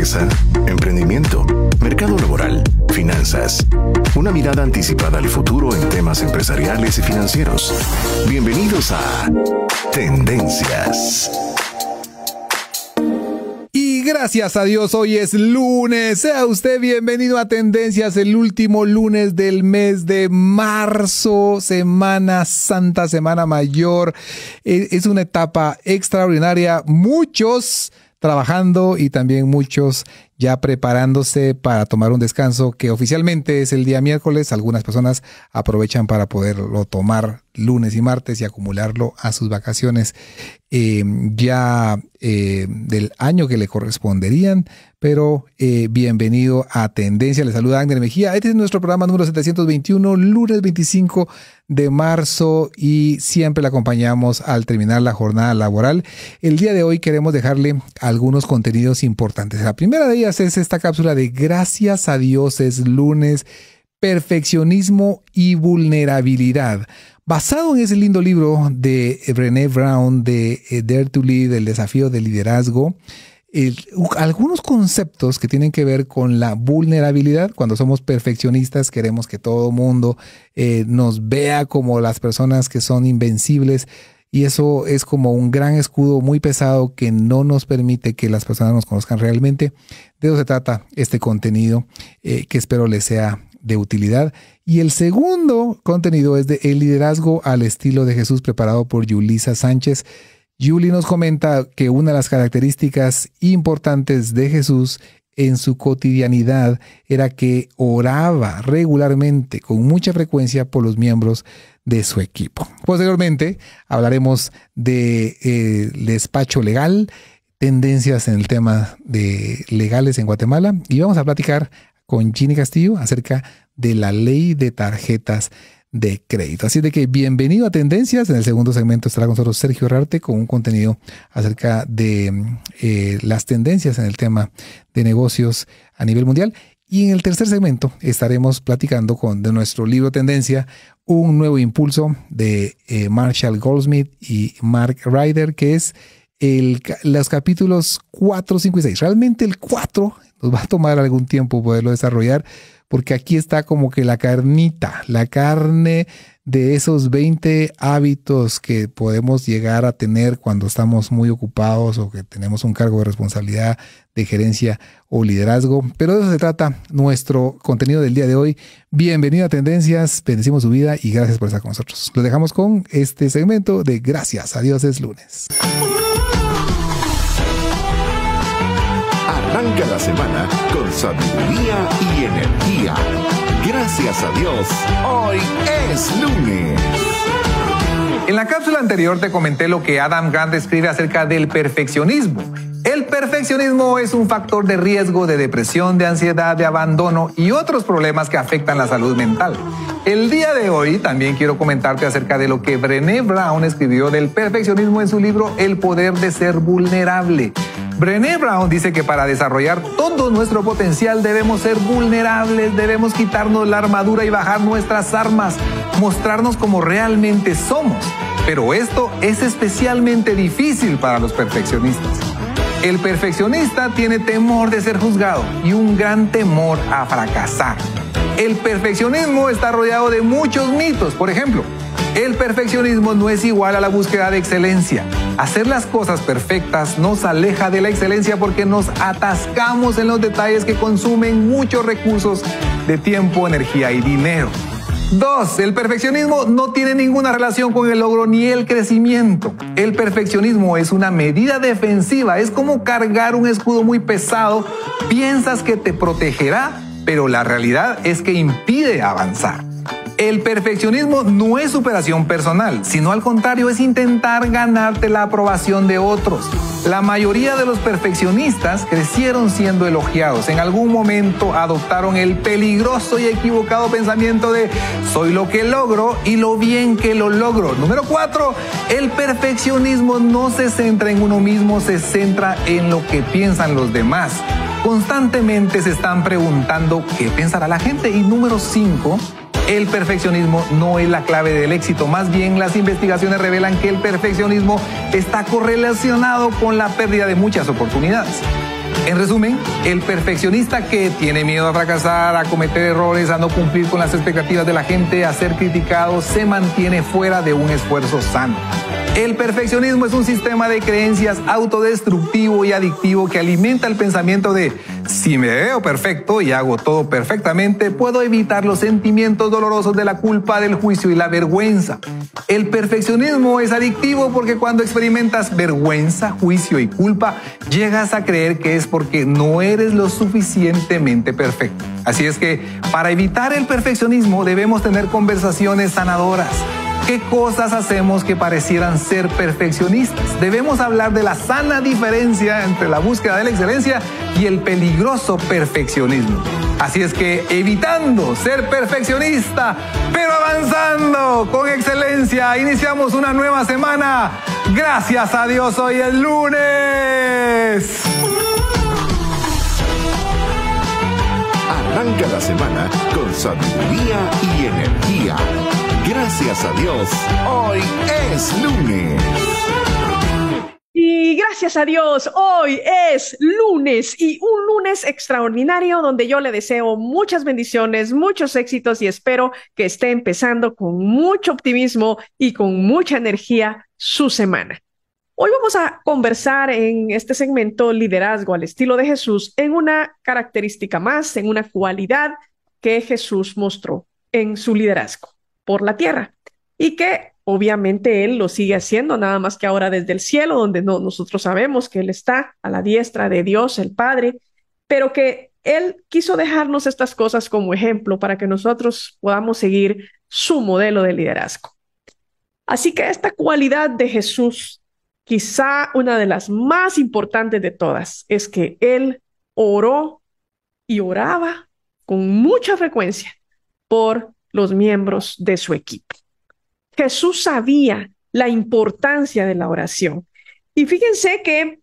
empresa, emprendimiento, mercado laboral, finanzas. Una mirada anticipada al futuro en temas empresariales y financieros. Bienvenidos a Tendencias. Y gracias a Dios, hoy es lunes. Sea usted bienvenido a Tendencias, el último lunes del mes de marzo, Semana Santa, Semana Mayor. Es una etapa extraordinaria. Muchos trabajando y también muchos ya preparándose para tomar un descanso que oficialmente es el día miércoles. Algunas personas aprovechan para poderlo tomar lunes y martes y acumularlo a sus vacaciones del año que le corresponderían. Pero bienvenido a Tendencia. Le saluda Agner Mejía. Este es nuestro programa número 721, lunes 25 de marzo, y siempre le acompañamos al terminar la jornada laboral. El día de hoy queremos dejarle algunos contenidos importantes. La primera de ellas es esta cápsula de Gracias a Dios es lunes, perfeccionismo y vulnerabilidad. Basado en ese lindo libro de Brené Brown de Dare to Lead, el desafío del liderazgo, algunos conceptos que tienen que ver con la vulnerabilidad. Cuando somos perfeccionistas queremos que todo mundo nos vea como las personas que son invencibles, y eso es como un gran escudo muy pesado que no nos permite que las personas nos conozcan realmente. De eso se trata este contenido que espero les sea de utilidad. Y el segundo contenido es de El liderazgo al estilo de Jesús, preparado por Yulisa Sánchez. Yuli nos comenta que una de las características importantes de Jesús en su cotidianidad era que oraba regularmente, con mucha frecuencia, por los miembros de su equipo. Posteriormente hablaremos de despacho legal, tendencias en el tema de legales en Guatemala, y vamos a platicar con Ginny Castillo acerca de la ley de tarjetas de crédito. Así de que bienvenido a Tendencias. En el segundo segmento estará con nosotros Sergio Herrarte con un contenido acerca de las tendencias en el tema de negocios a nivel mundial. Y en el tercer segmento estaremos platicando de nuestro libro Tendencia, un nuevo impulso de Marshall Goldsmith y Mark Ryder, que es los capítulos 4, 5 y 6. Realmente el 4 nos va a tomar algún tiempo poderlo desarrollar, porque aquí está como que la carne de esos 20 hábitos que podemos llegar a tener cuando estamos muy ocupados o que tenemos un cargo de responsabilidad de gerencia o liderazgo. Pero de eso se trata nuestro contenido del día de hoy. Bienvenido a Tendencias, bendecimos su vida y gracias por estar con nosotros. Lo dejamos con este segmento de Gracias a Dios es lunes. Arranca la semana con sabiduría y energía. Gracias a Dios, hoy es lunes. En la cápsula anterior te comenté lo que Adam Grant escribe acerca del perfeccionismo. El perfeccionismo es un factor de riesgo de depresión, de ansiedad, de abandono y otros problemas que afectan la salud mental. El día de hoy también quiero comentarte acerca de lo que Brené Brown escribió del perfeccionismo en su libro El poder de ser vulnerable. Brené Brown dice que para desarrollar todo nuestro potencial debemos ser vulnerables, debemos quitarnos la armadura y bajar nuestras armas, mostrarnos como realmente somos. Pero esto es especialmente difícil para los perfeccionistas. El perfeccionista tiene temor de ser juzgado y un gran temor a fracasar. El perfeccionismo está rodeado de muchos mitos. Por ejemplo, el perfeccionismo no es igual a la búsqueda de excelencia. Hacer las cosas perfectas nos aleja de la excelencia porque nos atascamos en los detalles que consumen muchos recursos de tiempo, energía y dinero. 2. El perfeccionismo no tiene ninguna relación con el logro ni el crecimiento. El perfeccionismo es una medida defensiva. Es como cargar un escudo muy pesado. Piensas que te protegerá, pero la realidad es que impide avanzar. El perfeccionismo no es superación personal, sino al contrario, es intentar ganarte la aprobación de otros. La mayoría de los perfeccionistas crecieron siendo elogiados. En algún momento adoptaron el peligroso y equivocado pensamiento de soy lo que logro y lo bien que lo logro. Número 4, el perfeccionismo no se centra en uno mismo, se centra en lo que piensan los demás. Constantemente se están preguntando qué pensará la gente. Y número 5, el perfeccionismo no es la clave del éxito. Más bien, las investigaciones revelan que el perfeccionismo está correlacionado con la pérdida de muchas oportunidades. En resumen, el perfeccionista que tiene miedo a fracasar, a cometer errores, a no cumplir con las expectativas de la gente, a ser criticado, se mantiene fuera de un esfuerzo sano. El perfeccionismo es un sistema de creencias autodestructivo y adictivo que alimenta el pensamiento de si me veo perfecto y hago todo perfectamente, puedo evitar los sentimientos dolorosos de la culpa, del juicio y la vergüenza. El perfeccionismo es adictivo porque cuando experimentas vergüenza, juicio y culpa, llegas a creer que es porque no eres lo suficientemente perfecto. Así es que para evitar el perfeccionismo debemos tener conversaciones sanadoras. ¿Qué cosas hacemos que parecieran ser perfeccionistas? Debemos hablar de la sana diferencia entre la búsqueda de la excelencia y el peligroso perfeccionismo. Así es que evitando ser perfeccionista, pero avanzando con excelencia, iniciamos una nueva semana. Gracias a Dios, hoy es lunes. Arranca la semana con sabiduría y energía. Gracias a Dios, hoy es lunes. Y gracias a Dios, hoy es lunes y un lunes extraordinario donde yo le deseo muchas bendiciones, muchos éxitos y espero que esté empezando con mucho optimismo y con mucha energía su semana. Hoy vamos a conversar en este segmento liderazgo al estilo de Jesús en una característica más, en una cualidad que Jesús mostró en su liderazgo por la tierra y que obviamente Él lo sigue haciendo, nada más que ahora desde el cielo, donde nosotros sabemos que Él está a la diestra de Dios, el Padre, pero que Él quiso dejarnos estas cosas como ejemplo para que nosotros podamos seguir su modelo de liderazgo. Así que esta cualidad de Jesús, quizá una de las más importantes de todas, es que Él oró y oraba con mucha frecuencia por los miembros de su equipo. Jesús sabía la importancia de la oración. Y fíjense que,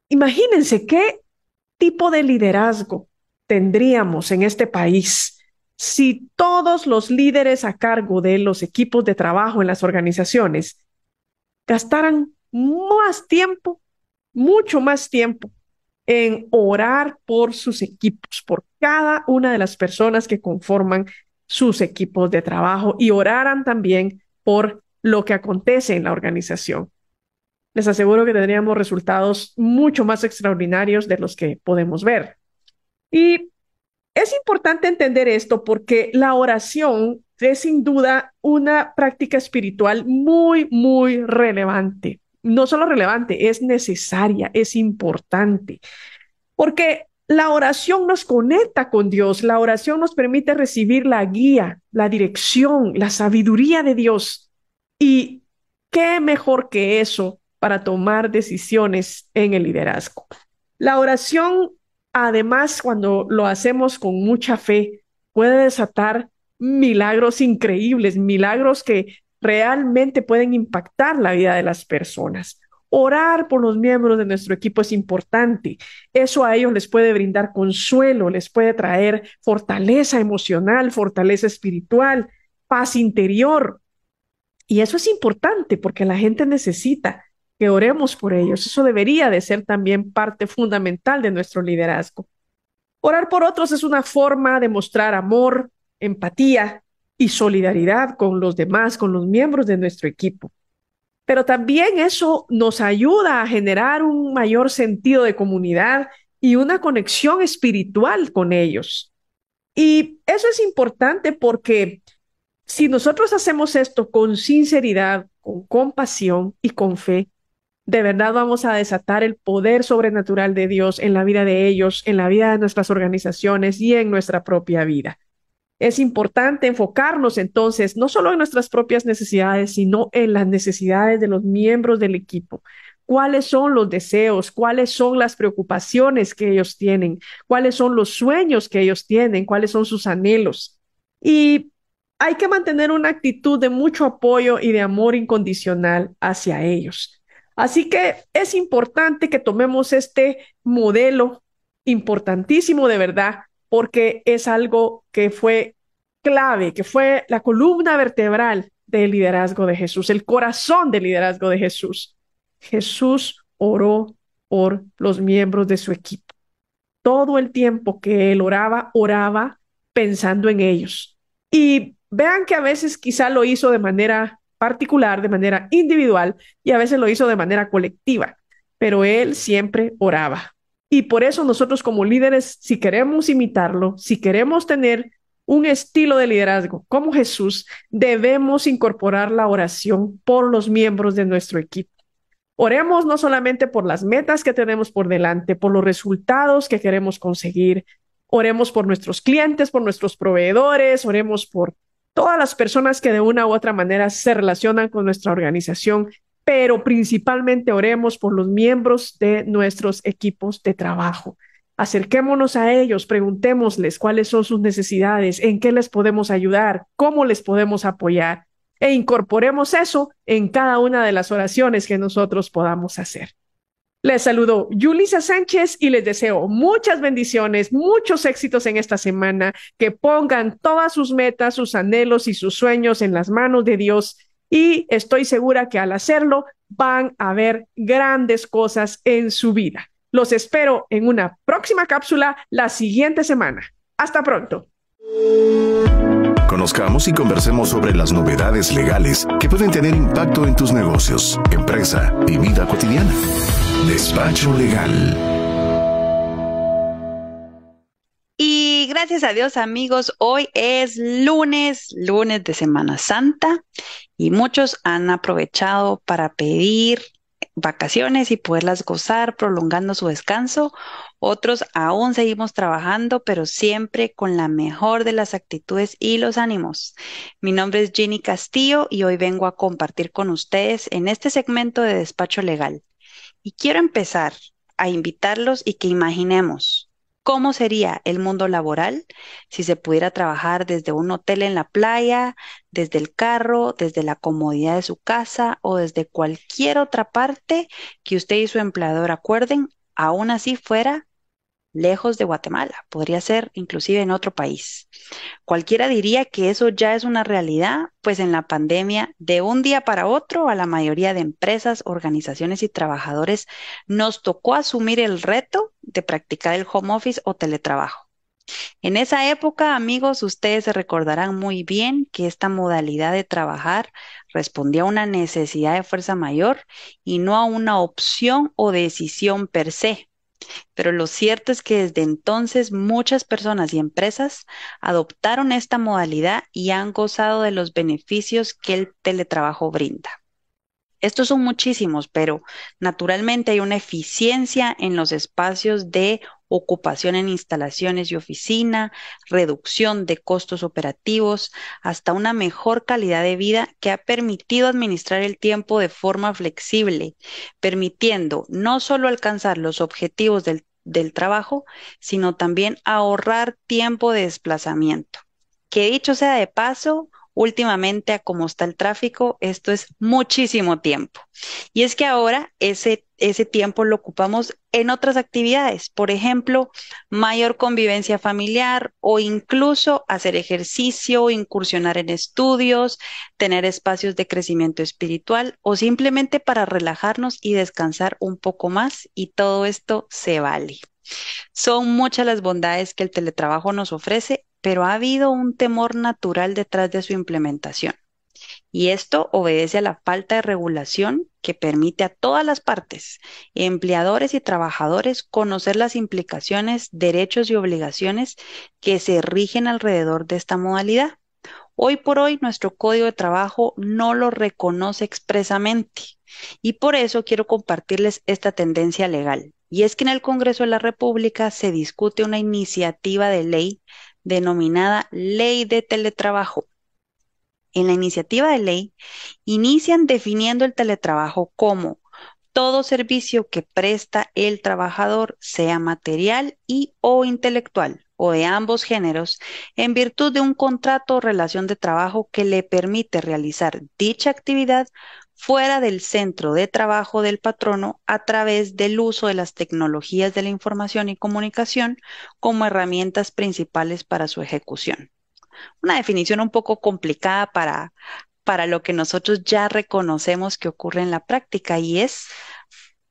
imagínense qué tipo de liderazgo tendríamos en este país si todos los líderes a cargo de los equipos de trabajo en las organizaciones gastaran más tiempo, mucho más tiempo en orar por sus equipos, por cada una de las personas que conforman sus equipos de trabajo y oraran también por lo que acontece en la organización. Les aseguro que tendríamos resultados mucho más extraordinarios de los que podemos ver. Y es importante entender esto porque la oración es sin duda una práctica espiritual muy, muy relevante. No solo relevante, es necesaria, es importante. Porque la oración nos conecta con Dios, la oración nos permite recibir la guía, la dirección, la sabiduría de Dios. Y qué mejor que eso para tomar decisiones en el liderazgo. La oración, además, cuando lo hacemos con mucha fe, puede desatar milagros increíbles, milagros que realmente pueden impactar la vida de las personas. Orar por los miembros de nuestro equipo es importante. Eso a ellos les puede brindar consuelo, les puede traer fortaleza emocional, fortaleza espiritual, paz interior. Y eso es importante porque la gente necesita que oremos por ellos. Eso debería de ser también parte fundamental de nuestro liderazgo. Orar por otros es una forma de mostrar amor, empatía y solidaridad con los demás, con los miembros de nuestro equipo. Pero también eso nos ayuda a generar un mayor sentido de comunidad y una conexión espiritual con ellos. Y eso es importante porque si nosotros hacemos esto con sinceridad, con compasión y con fe, de verdad vamos a desatar el poder sobrenatural de Dios en la vida de ellos, en la vida de nuestras organizaciones y en nuestra propia vida. Es importante enfocarnos entonces no solo en nuestras propias necesidades, sino en las necesidades de los miembros del equipo. ¿Cuáles son los deseos? ¿Cuáles son las preocupaciones que ellos tienen? ¿Cuáles son los sueños que ellos tienen? ¿Cuáles son sus anhelos? Y hay que mantener una actitud de mucho apoyo y de amor incondicional hacia ellos. Así que es importante que tomemos este modelo importantísimo de verdad, porque es algo que fue clave, que fue la columna vertebral del liderazgo de Jesús, el corazón del liderazgo de Jesús. Jesús oró por los miembros de su equipo. Todo el tiempo que él oraba, oraba pensando en ellos. Y vean que a veces quizá lo hizo de manera particular, de manera individual, y a veces lo hizo de manera colectiva, pero él siempre oraba. Y por eso nosotros como líderes, si queremos imitarlo, si queremos tener un estilo de liderazgo como Jesús, debemos incorporar la oración por los miembros de nuestro equipo. Oremos no solamente por las metas que tenemos por delante, por los resultados que queremos conseguir. Oremos por nuestros clientes, por nuestros proveedores, oremos por todas las personas que de una u otra manera se relacionan con nuestra organización, pero principalmente oremos por los miembros de nuestros equipos de trabajo. Acerquémonos a ellos, preguntémosles cuáles son sus necesidades, en qué les podemos ayudar, cómo les podemos apoyar e incorporemos eso en cada una de las oraciones que nosotros podamos hacer. Les saludo Yulisa Sánchez y les deseo muchas bendiciones, muchos éxitos en esta semana, que pongan todas sus metas, sus anhelos y sus sueños en las manos de Dios y estoy segura que al hacerlo van a ver grandes cosas en su vida. Los espero en una próxima cápsula la siguiente semana. Hasta pronto. Conozcamos y conversemos sobre las novedades legales que pueden tener impacto en tus negocios, empresa y vida cotidiana. Despacho Legal. Y gracias a Dios, amigos, hoy es lunes de Semana Santa y muchos han aprovechado para pedir vacaciones y poderlas gozar, prolongando su descanso. Otros aún seguimos trabajando, pero siempre con la mejor de las actitudes y los ánimos. Mi nombre es Ginny Castillo y hoy vengo a compartir con ustedes en este segmento de Despacho Legal. Y quiero empezar a invitarlos y que imaginemos cómo sería el mundo laboral si se pudiera trabajar desde un hotel en la playa, desde el carro, desde la comodidad de su casa o desde cualquier otra parte que usted y su empleador acuerden, aún así fuera lejos de Guatemala, podría ser inclusive en otro país. Cualquiera diría que eso ya es una realidad, pues en la pandemia, de un día para otro, a la mayoría de empresas, organizaciones y trabajadores nos tocó asumir el reto de practicar el home office o teletrabajo. En esa época, amigos, ustedes se recordarán muy bien que esta modalidad de trabajar respondía a una necesidad de fuerza mayor y no a una opción o decisión per se. Pero lo cierto es que desde entonces muchas personas y empresas adoptaron esta modalidad y han gozado de los beneficios que el teletrabajo brinda. Estos son muchísimos, pero naturalmente hay una eficiencia en los espacios de ocupación en instalaciones y oficina, reducción de costos operativos, hasta una mejor calidad de vida que ha permitido administrar el tiempo de forma flexible, permitiendo no solo alcanzar los objetivos del trabajo, sino también ahorrar tiempo de desplazamiento. Que dicho sea de paso, últimamente, a cómo está el tráfico, esto es muchísimo tiempo. Y es que ahora ese tiempo lo ocupamos en otras actividades, por ejemplo, mayor convivencia familiar o incluso hacer ejercicio, incursionar en estudios, tener espacios de crecimiento espiritual o simplemente para relajarnos y descansar un poco más, y todo esto se vale. Son muchas las bondades que el teletrabajo nos ofrece, pero ha habido un temor natural detrás de su implementación. Y esto obedece a la falta de regulación que permite a todas las partes, empleadores y trabajadores, conocer las implicaciones, derechos y obligaciones que se rigen alrededor de esta modalidad. Hoy por hoy, nuestro Código de Trabajo no lo reconoce expresamente y por eso quiero compartirles esta tendencia legal. Y es que en el Congreso de la República se discute una iniciativa de ley denominada Ley de Teletrabajo. En la iniciativa de ley inician definiendo el teletrabajo como todo servicio que presta el trabajador, sea material y o intelectual, o de ambos géneros, en virtud de un contrato o relación de trabajo que le permite realizar dicha actividad fuera del centro de trabajo del patrono a través del uso de las tecnologías de la información y comunicación como herramientas principales para su ejecución. Una definición un poco complicada para lo que nosotros ya reconocemos que ocurre en la práctica, y es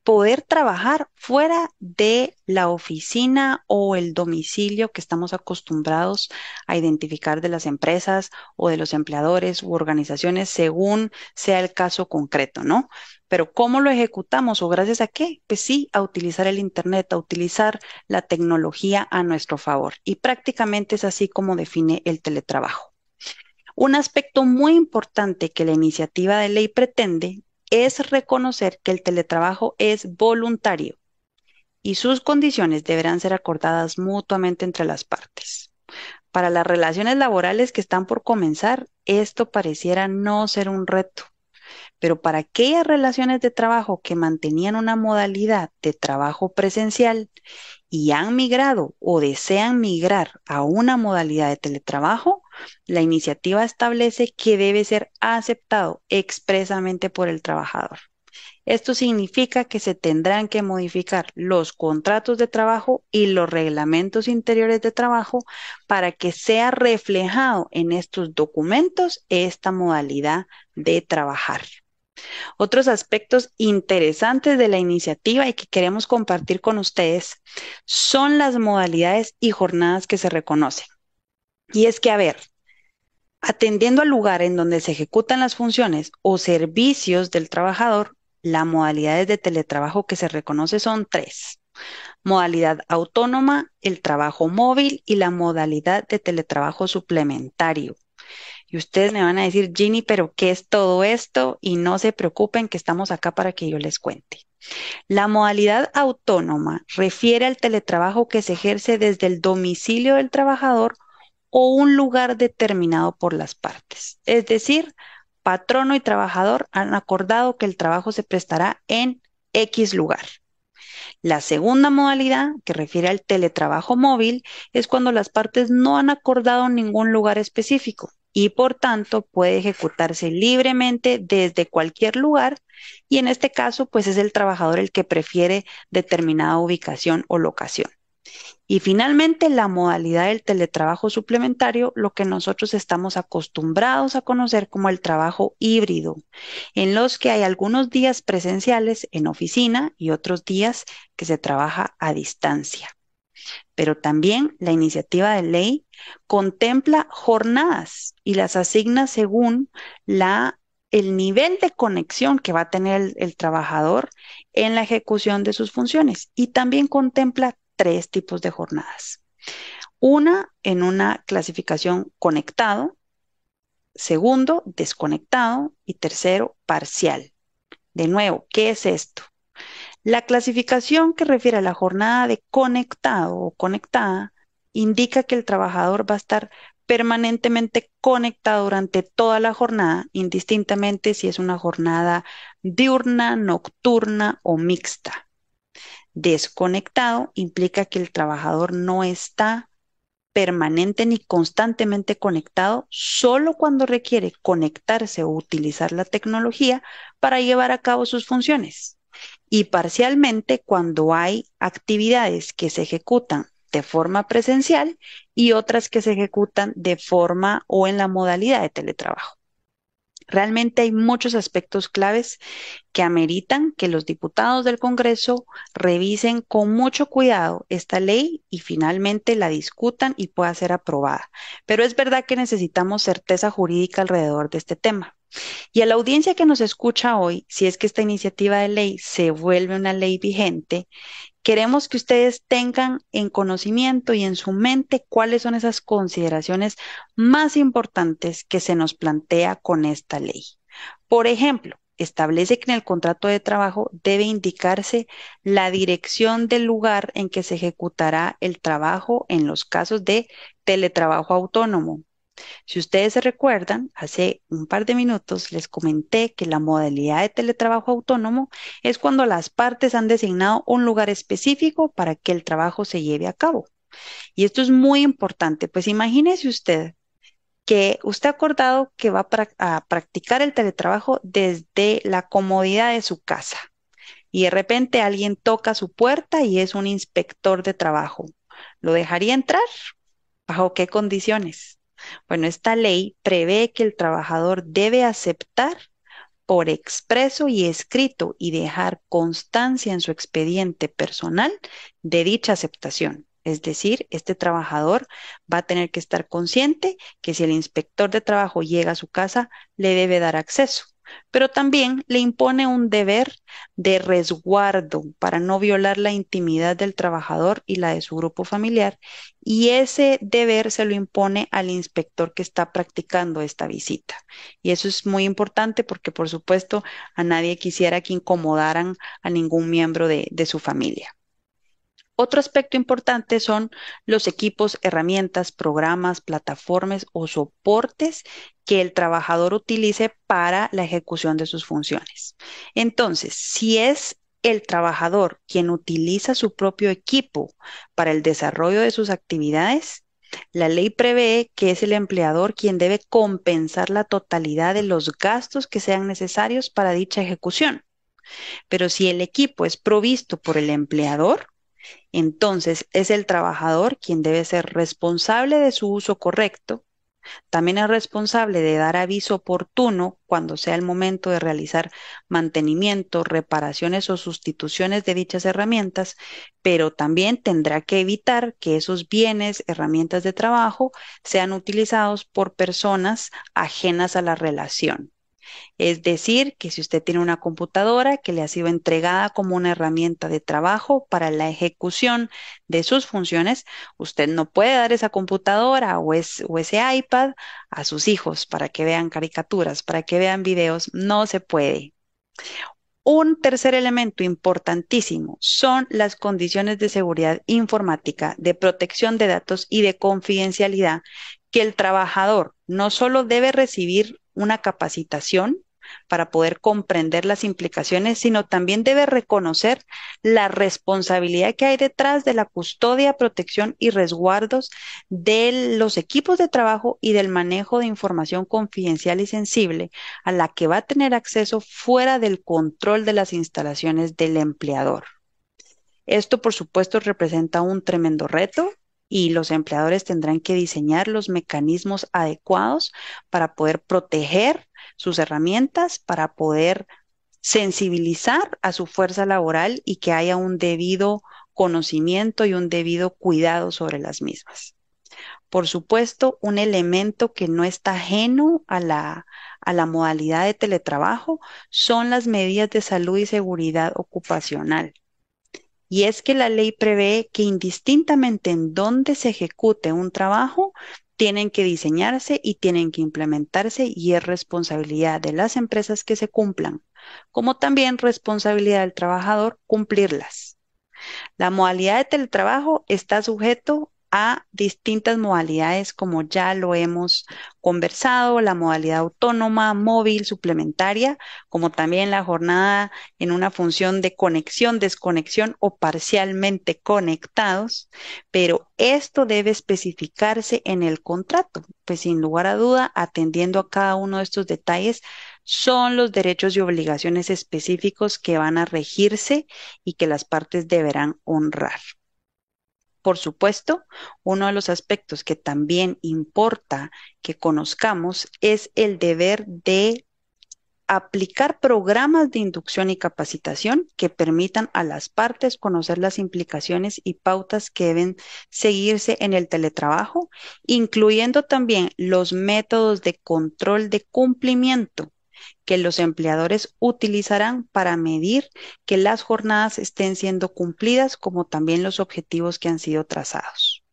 poder trabajar fuera de la oficina o el domicilio que estamos acostumbrados a identificar de las empresas o de los empleadores u organizaciones según sea el caso concreto, ¿no? Pero ¿cómo lo ejecutamos o gracias a qué? Pues sí, a utilizar el Internet, a utilizar la tecnología a nuestro favor. Y prácticamente es así como define el teletrabajo. Un aspecto muy importante que la iniciativa de ley pretende es reconocer que el teletrabajo es voluntario y sus condiciones deberán ser acordadas mutuamente entre las partes. Para las relaciones laborales que están por comenzar, esto pareciera no ser un reto, pero para aquellas relaciones de trabajo que mantenían una modalidad de trabajo presencial y han migrado o desean migrar a una modalidad de teletrabajo, la iniciativa establece que debe ser aceptado expresamente por el trabajador. Esto significa que se tendrán que modificar los contratos de trabajo y los reglamentos interiores de trabajo para que sea reflejado en estos documentos esta modalidad de trabajar. Otros aspectos interesantes de la iniciativa y que queremos compartir con ustedes son las modalidades y jornadas que se reconocen. Y es que, a ver, atendiendo al lugar en donde se ejecutan las funciones o servicios del trabajador, las modalidades de teletrabajo que se reconoce son tres: modalidad autónoma, el trabajo móvil y la modalidad de teletrabajo suplementario. Y ustedes me van a decir, Ginny, ¿pero qué es todo esto? Y no se preocupen que estamos acá para que yo les cuente. La modalidad autónoma refiere al teletrabajo que se ejerce desde el domicilio del trabajador o un lugar determinado por las partes. Es decir, patrono y trabajador han acordado que el trabajo se prestará en X lugar. La segunda modalidad, que refiere al teletrabajo móvil, es cuando las partes no han acordado ningún lugar específico y por tanto puede ejecutarse libremente desde cualquier lugar y en este caso pues es el trabajador el que prefiere determinada ubicación o locación. Y finalmente, la modalidad del teletrabajo suplementario, lo que nosotros estamos acostumbrados a conocer como el trabajo híbrido, en los que hay algunos días presenciales en oficina y otros días que se trabaja a distancia. Pero también la iniciativa de ley contempla jornadas y las asigna según el nivel de conexión que va a tener el trabajador en la ejecución de sus funciones y también contempla tres tipos de jornadas. Una en una clasificación conectado, segundo desconectado y tercero parcial. De nuevo, ¿qué es esto? La clasificación que refiere a la jornada de conectado o conectada indica que el trabajador va a estar permanentemente conectado durante toda la jornada, indistintamente si es una jornada diurna, nocturna o mixta. Desconectado implica que el trabajador no está permanente ni constantemente conectado, solo cuando requiere conectarse o utilizar la tecnología para llevar a cabo sus funciones. Y parcialmente cuando hay actividades que se ejecutan de forma presencial y otras que se ejecutan de forma o en la modalidad de teletrabajo. Realmente hay muchos aspectos claves que ameritan que los diputados del Congreso revisen con mucho cuidado esta ley y finalmente la discutan y pueda ser aprobada. Pero es verdad que necesitamos certeza jurídica alrededor de este tema. Y a la audiencia que nos escucha hoy, si es que esta iniciativa de ley se vuelve una ley vigente, queremos que ustedes tengan en conocimiento y en su mente cuáles son esas consideraciones más importantes que se nos plantea con esta ley. Por ejemplo, establece que en el contrato de trabajo debe indicarse la dirección del lugar en que se ejecutará el trabajo en los casos de teletrabajo autónomo. Si ustedes se recuerdan, hace un par de minutos les comenté que la modalidad de teletrabajo autónomo es cuando las partes han designado un lugar específico para que el trabajo se lleve a cabo. Y esto es muy importante, pues imagínese usted que usted ha acordado que va a practicar el teletrabajo desde la comodidad de su casa y de repente alguien toca su puerta y es un inspector de trabajo. ¿Lo dejaría entrar? ¿Bajo qué condiciones? Bueno, esta ley prevé que el trabajador debe aceptar por expreso y escrito y dejar constancia en su expediente personal de dicha aceptación. Es decir, este trabajador va a tener que estar consciente que si el inspector de trabajo llega a su casa, le debe dar acceso, pero también le impone un deber de resguardo para no violar la intimidad del trabajador y la de su grupo familiar, y ese deber se lo impone al inspector que está practicando esta visita. Y eso es muy importante porque, por supuesto, a nadie quisiera que incomodaran a ningún miembro de su familia. Otro aspecto importante son los equipos, herramientas, programas, plataformas o soportes que el trabajador utilice para la ejecución de sus funciones. Entonces, si es el trabajador quien utiliza su propio equipo para el desarrollo de sus actividades, la ley prevé que es el empleador quien debe compensar la totalidad de los gastos que sean necesarios para dicha ejecución. Pero si el equipo es provisto por el empleador, entonces es el trabajador quien debe ser responsable de su uso correcto. También es responsable de dar aviso oportuno cuando sea el momento de realizar mantenimiento, reparaciones o sustituciones de dichas herramientas, pero también tendrá que evitar que esos bienes, herramientas de trabajo, sean utilizados por personas ajenas a la relación. Es decir, que si usted tiene una computadora que le ha sido entregada como una herramienta de trabajo para la ejecución de sus funciones, usted no puede dar esa computadora o ese iPad a sus hijos para que vean caricaturas, para que vean videos. No se puede. Un tercer elemento importantísimo son las condiciones de seguridad informática, de protección de datos y de confidencialidad que el trabajador no solo debe recibir una capacitación para poder comprender las implicaciones, sino también debe reconocer la responsabilidad que hay detrás de la custodia, protección y resguardos de los equipos de trabajo y del manejo de información confidencial y sensible a la que va a tener acceso fuera del control de las instalaciones del empleador. Esto, por supuesto, representa un tremendo reto y los empleadores tendrán que diseñar los mecanismos adecuados para poder proteger sus herramientas, para poder sensibilizar a su fuerza laboral y que haya un debido conocimiento y un debido cuidado sobre las mismas. Por supuesto, un elemento que no está ajeno a la modalidad de teletrabajo son las medidas de salud y seguridad ocupacional. Y es que la ley prevé que indistintamente en dónde se ejecute un trabajo, tienen que diseñarse y tienen que implementarse y es responsabilidad de las empresas que se cumplan, como también responsabilidad del trabajador cumplirlas. La modalidad de teletrabajo está sujeto a distintas modalidades, como ya lo hemos conversado, la modalidad autónoma, móvil, suplementaria, como también la jornada en una función de conexión, desconexión o parcialmente conectados, pero esto debe especificarse en el contrato, pues sin lugar a duda, atendiendo a cada uno de estos detalles, son los derechos y obligaciones específicos que van a regirse y que las partes deberán honrar. Por supuesto, uno de los aspectos que también importa que conozcamos es el deber de aplicar programas de inducción y capacitación que permitan a las partes conocer las implicaciones y pautas que deben seguirse en el teletrabajo, incluyendo también los métodos de control de cumplimiento que los empleadores utilizarán para medir que las jornadas estén siendo cumplidas, como también los objetivos que han sido trazados.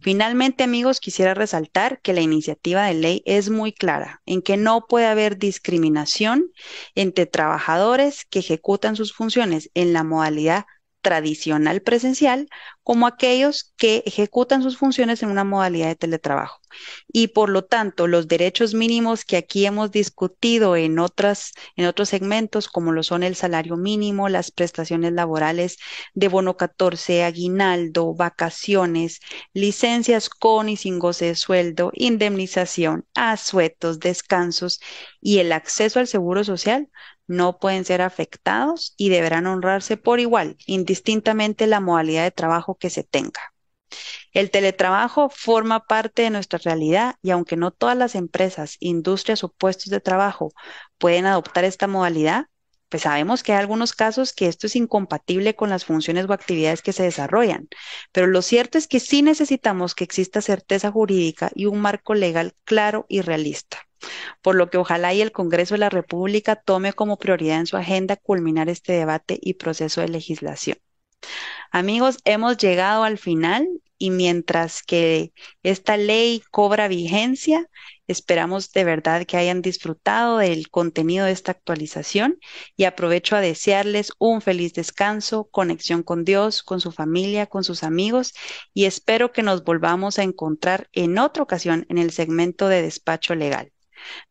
Finalmente, amigos, quisiera resaltar que la iniciativa de ley es muy clara en que no puede haber discriminación entre trabajadores que ejecutan sus funciones en la modalidad tradicional presencial como aquellos que ejecutan sus funciones en una modalidad de teletrabajo. Y por lo tanto, los derechos mínimos que aquí hemos discutido en otros segmentos, como lo son el salario mínimo, las prestaciones laborales de bono 14, aguinaldo, vacaciones, licencias con y sin goce de sueldo, indemnización, asuetos, descansos y el acceso al seguro social, no pueden ser afectados y deberán honrarse por igual, indistintamente la modalidad de trabajo que se tenga. El teletrabajo forma parte de nuestra realidad y aunque no todas las empresas, industrias o puestos de trabajo pueden adoptar esta modalidad, pues sabemos que hay algunos casos que esto es incompatible con las funciones o actividades que se desarrollan, pero lo cierto es que sí necesitamos que exista certeza jurídica y un marco legal claro y realista, por lo que ojalá y el Congreso de la República tome como prioridad en su agenda culminar este debate y proceso de legislación. Amigos, hemos llegado al final y mientras que esta ley cobra vigencia, esperamos de verdad que hayan disfrutado del contenido de esta actualización y aprovecho a desearles un feliz descanso, conexión con Dios, con su familia, con sus amigos y espero que nos volvamos a encontrar en otra ocasión en el segmento de Despacho Legal.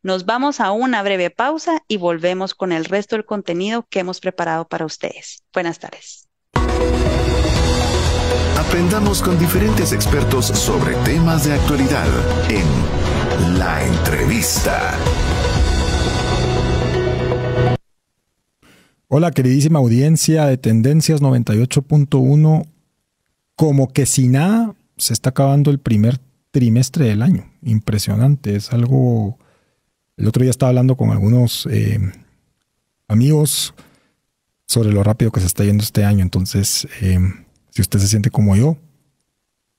Nos vamos a una breve pausa y volvemos con el resto del contenido que hemos preparado para ustedes. Buenas tardes. Aprendamos con diferentes expertos sobre temas de actualidad en La Entrevista. Hola, queridísima audiencia de Tendencias 98.1. Como que si nada, se está acabando el primer trimestre del año. Impresionante, es algo... El otro día estaba hablando con algunos amigos sobre lo rápido que se está yendo este año. Entonces, si usted se siente como yo,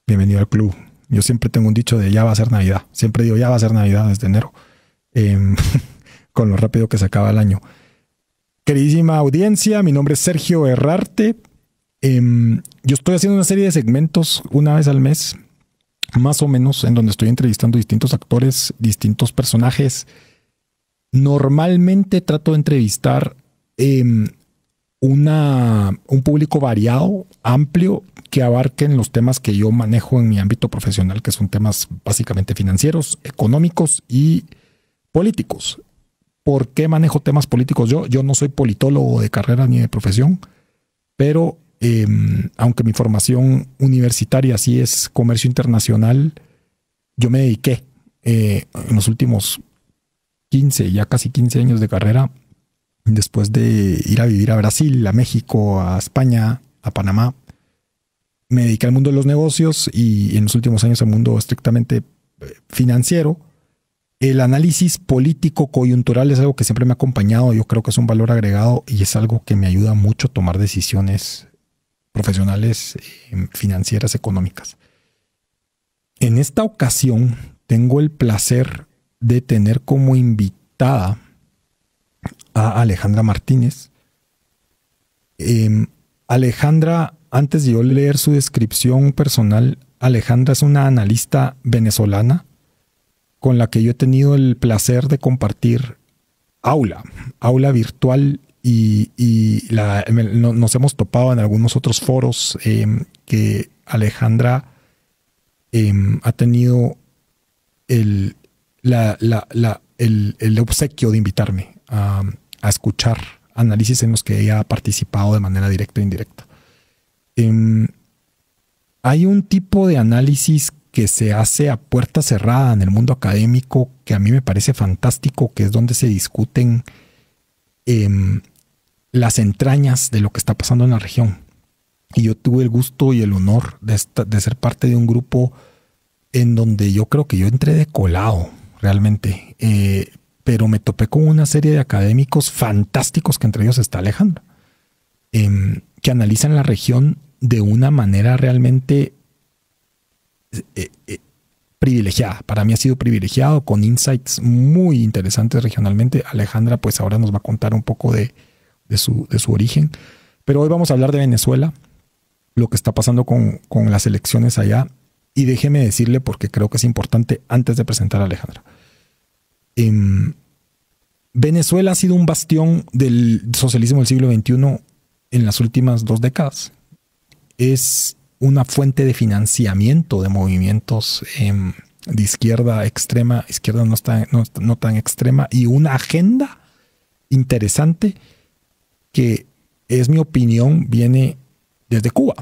bienvenido al club. Yo siempre tengo un dicho de ya va a ser Navidad. Siempre digo ya va a ser Navidad desde enero. Con lo rápido que se acaba el año. Queridísima audiencia, mi nombre es Sergio Herrarte. Yo estoy haciendo una serie de segmentos una vez al mes, más o menos, en donde estoy entrevistando distintos actores, distintos personajes. Normalmente trato de entrevistar un público variado, amplio, que abarquen los temas que yo manejo en mi ámbito profesional, que son temas básicamente financieros, económicos y políticos. ¿Por qué manejo temas políticos yo? Yo no soy politólogo de carrera ni de profesión, pero aunque mi formación universitaria sí es comercio internacional, yo me dediqué en los últimos 15, ya casi 15 años de carrera, después de ir a vivir a Brasil, a México, a España, a Panamá, me dediqué al mundo de los negocios y en los últimos años al mundo estrictamente financiero. El análisis político coyuntural es algo que siempre me ha acompañado. Yo creo que es un valor agregado y es algo que me ayuda mucho a tomar decisiones profesionales, financieras, económicas. En esta ocasión tengo el placer de tener como invitada a Alejandra Martínez. Alejandra, antes de yo leer su descripción personal, Alejandra es una analista venezolana con la que yo he tenido el placer de compartir aula virtual y nos hemos topado en algunos otros foros que Alejandra ha tenido el obsequio de invitarme a escuchar análisis en los que ella ha participado de manera directa e indirecta. Hay un tipo de análisis que se hace a puerta cerrada en el mundo académico que a mí me parece fantástico, que es donde se discuten las entrañas de lo que está pasando en la región. Y yo tuve el gusto y el honor de ser parte de un grupo en donde yo creo que yo entré de colado realmente, pero me topé con una serie de académicos fantásticos, que entre ellos está Alejandra, que analizan la región de una manera realmente privilegiada. Para mí ha sido privilegiado, con insights muy interesantes regionalmente. Alejandra pues ahora nos va a contar un poco de su origen, pero hoy vamos a hablar de Venezuela, lo que está pasando con las elecciones allá, y déjeme decirle, porque creo que es importante antes de presentar a Alejandra. Venezuela ha sido un bastión del socialismo del siglo XXI en las últimas 2 décadas. Es una fuente de financiamiento de movimientos de izquierda extrema, izquierda no tan extrema, y una agenda interesante que, es mi opinión, viene desde Cuba.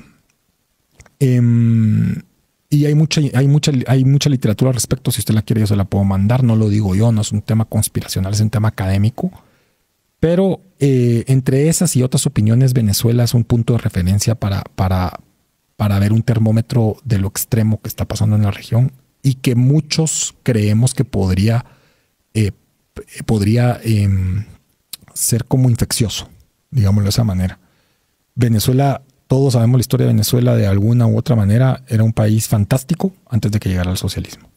Y hay mucha literatura al respecto. Si usted la quiere, yo se la puedo mandar. No lo digo yo, no es un tema conspiracional, es un tema académico. Pero entre esas y otras opiniones, Venezuela es un punto de referencia para para ver un termómetro de lo extremo que está pasando en la región y que muchos creemos que podría ser como infeccioso, digámoslo de esa manera. Venezuela, todos sabemos la historia de Venezuela de alguna u otra manera, era un país fantástico antes de que llegara el socialismo.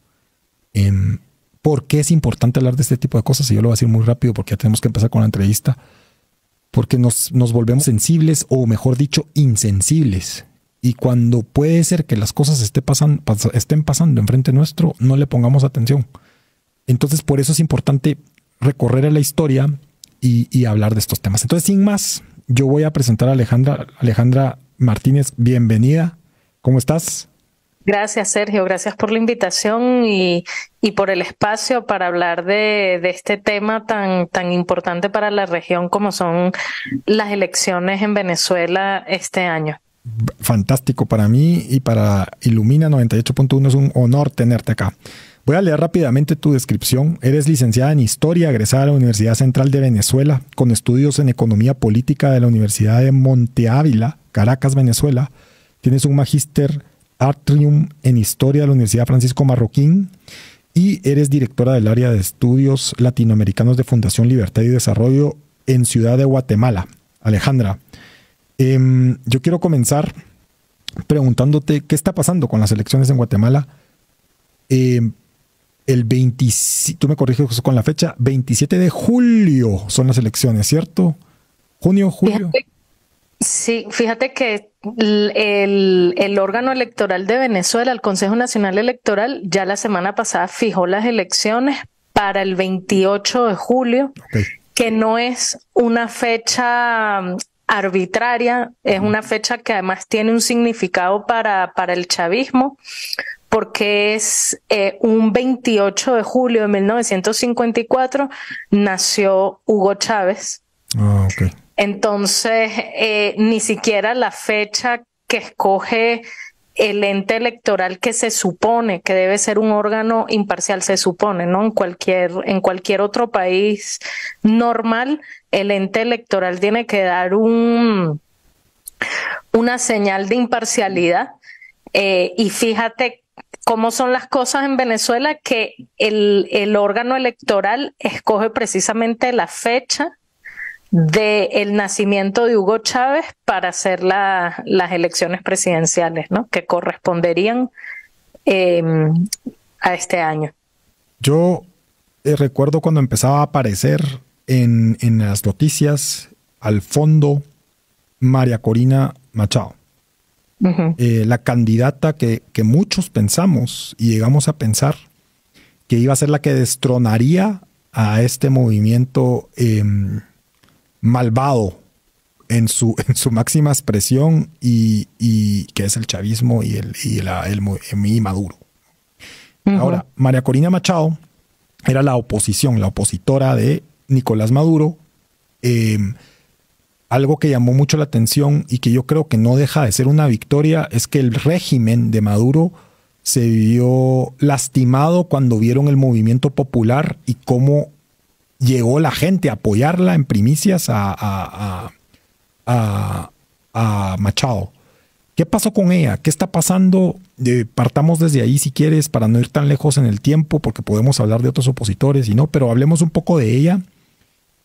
¿Por qué es importante hablar de este tipo de cosas? Y yo lo voy a decir muy rápido porque ya tenemos que empezar con la entrevista. Porque nos volvemos sensibles, o mejor dicho, insensibles. Y cuando puede ser que las cosas estén pasando enfrente nuestro, no le pongamos atención. Entonces, por eso es importante recorrer a la historia y hablar de estos temas. Entonces, sin más, yo voy a presentar a Alejandra. Alejandra Martínez, bienvenida. ¿Cómo estás? Gracias, Sergio. Gracias por la invitación y por el espacio para hablar de este tema tan importante para la región como son las elecciones en Venezuela este año. Fantástico para mí y para Ilumina 98.1. Es un honor tenerte acá. Voy a leer rápidamente tu descripción. Eres licenciada en Historia, egresada de la Universidad Central de Venezuela, con estudios en Economía Política de la Universidad de Monte Ávila, Caracas, Venezuela. Tienes un magíster Atrium en Historia de la Universidad Francisco Marroquín y eres directora del área de estudios latinoamericanos de Fundación Libertad y Desarrollo en Ciudad de Guatemala. Alejandra, yo quiero comenzar preguntándote qué está pasando con las elecciones en Guatemala. El 20, tú me corriges con la fecha, 27 de julio son las elecciones, ¿cierto? Junio, julio. Fíjate que el órgano electoral de Venezuela, el Consejo Nacional Electoral, ya la semana pasada fijó las elecciones para el 28 de julio, que no es una fecha arbitraria, es una fecha que además tiene un significado para el chavismo, porque es un 28 de julio de 1954 nació Hugo Chávez. Entonces, ni siquiera la fecha que escoge el ente electoral, que se supone que debe ser un órgano imparcial, se supone, ¿no? En cualquier otro país normal, el ente electoral tiene que dar una señal de imparcialidad. Y fíjate cómo son las cosas en Venezuela, que el órgano electoral escoge precisamente la fecha del nacimiento de Hugo Chávez para hacer las elecciones presidenciales, ¿no? Que corresponderían a este año. Yo recuerdo cuando empezaba a aparecer en las noticias al fondo María Corina Machado, la candidata que muchos pensamos y llegamos a pensar que iba a ser la que destronaría a este movimiento malvado en su máxima expresión y que es el chavismo y Maduro. Ahora, María Corina Machado era la opositora de Nicolás Maduro. Algo que llamó mucho la atención y que yo creo que no deja de ser una victoria es que el régimen de Maduro se vio lastimado cuando vieron el movimiento popular y cómo llegó la gente a apoyarla en primicias a Machado. ¿Qué pasó con ella? ¿Qué está pasando? Partamos desde ahí si quieres para no ir tan lejos en el tiempo, porque podemos hablar de otros opositores y no, pero hablemos un poco de ella.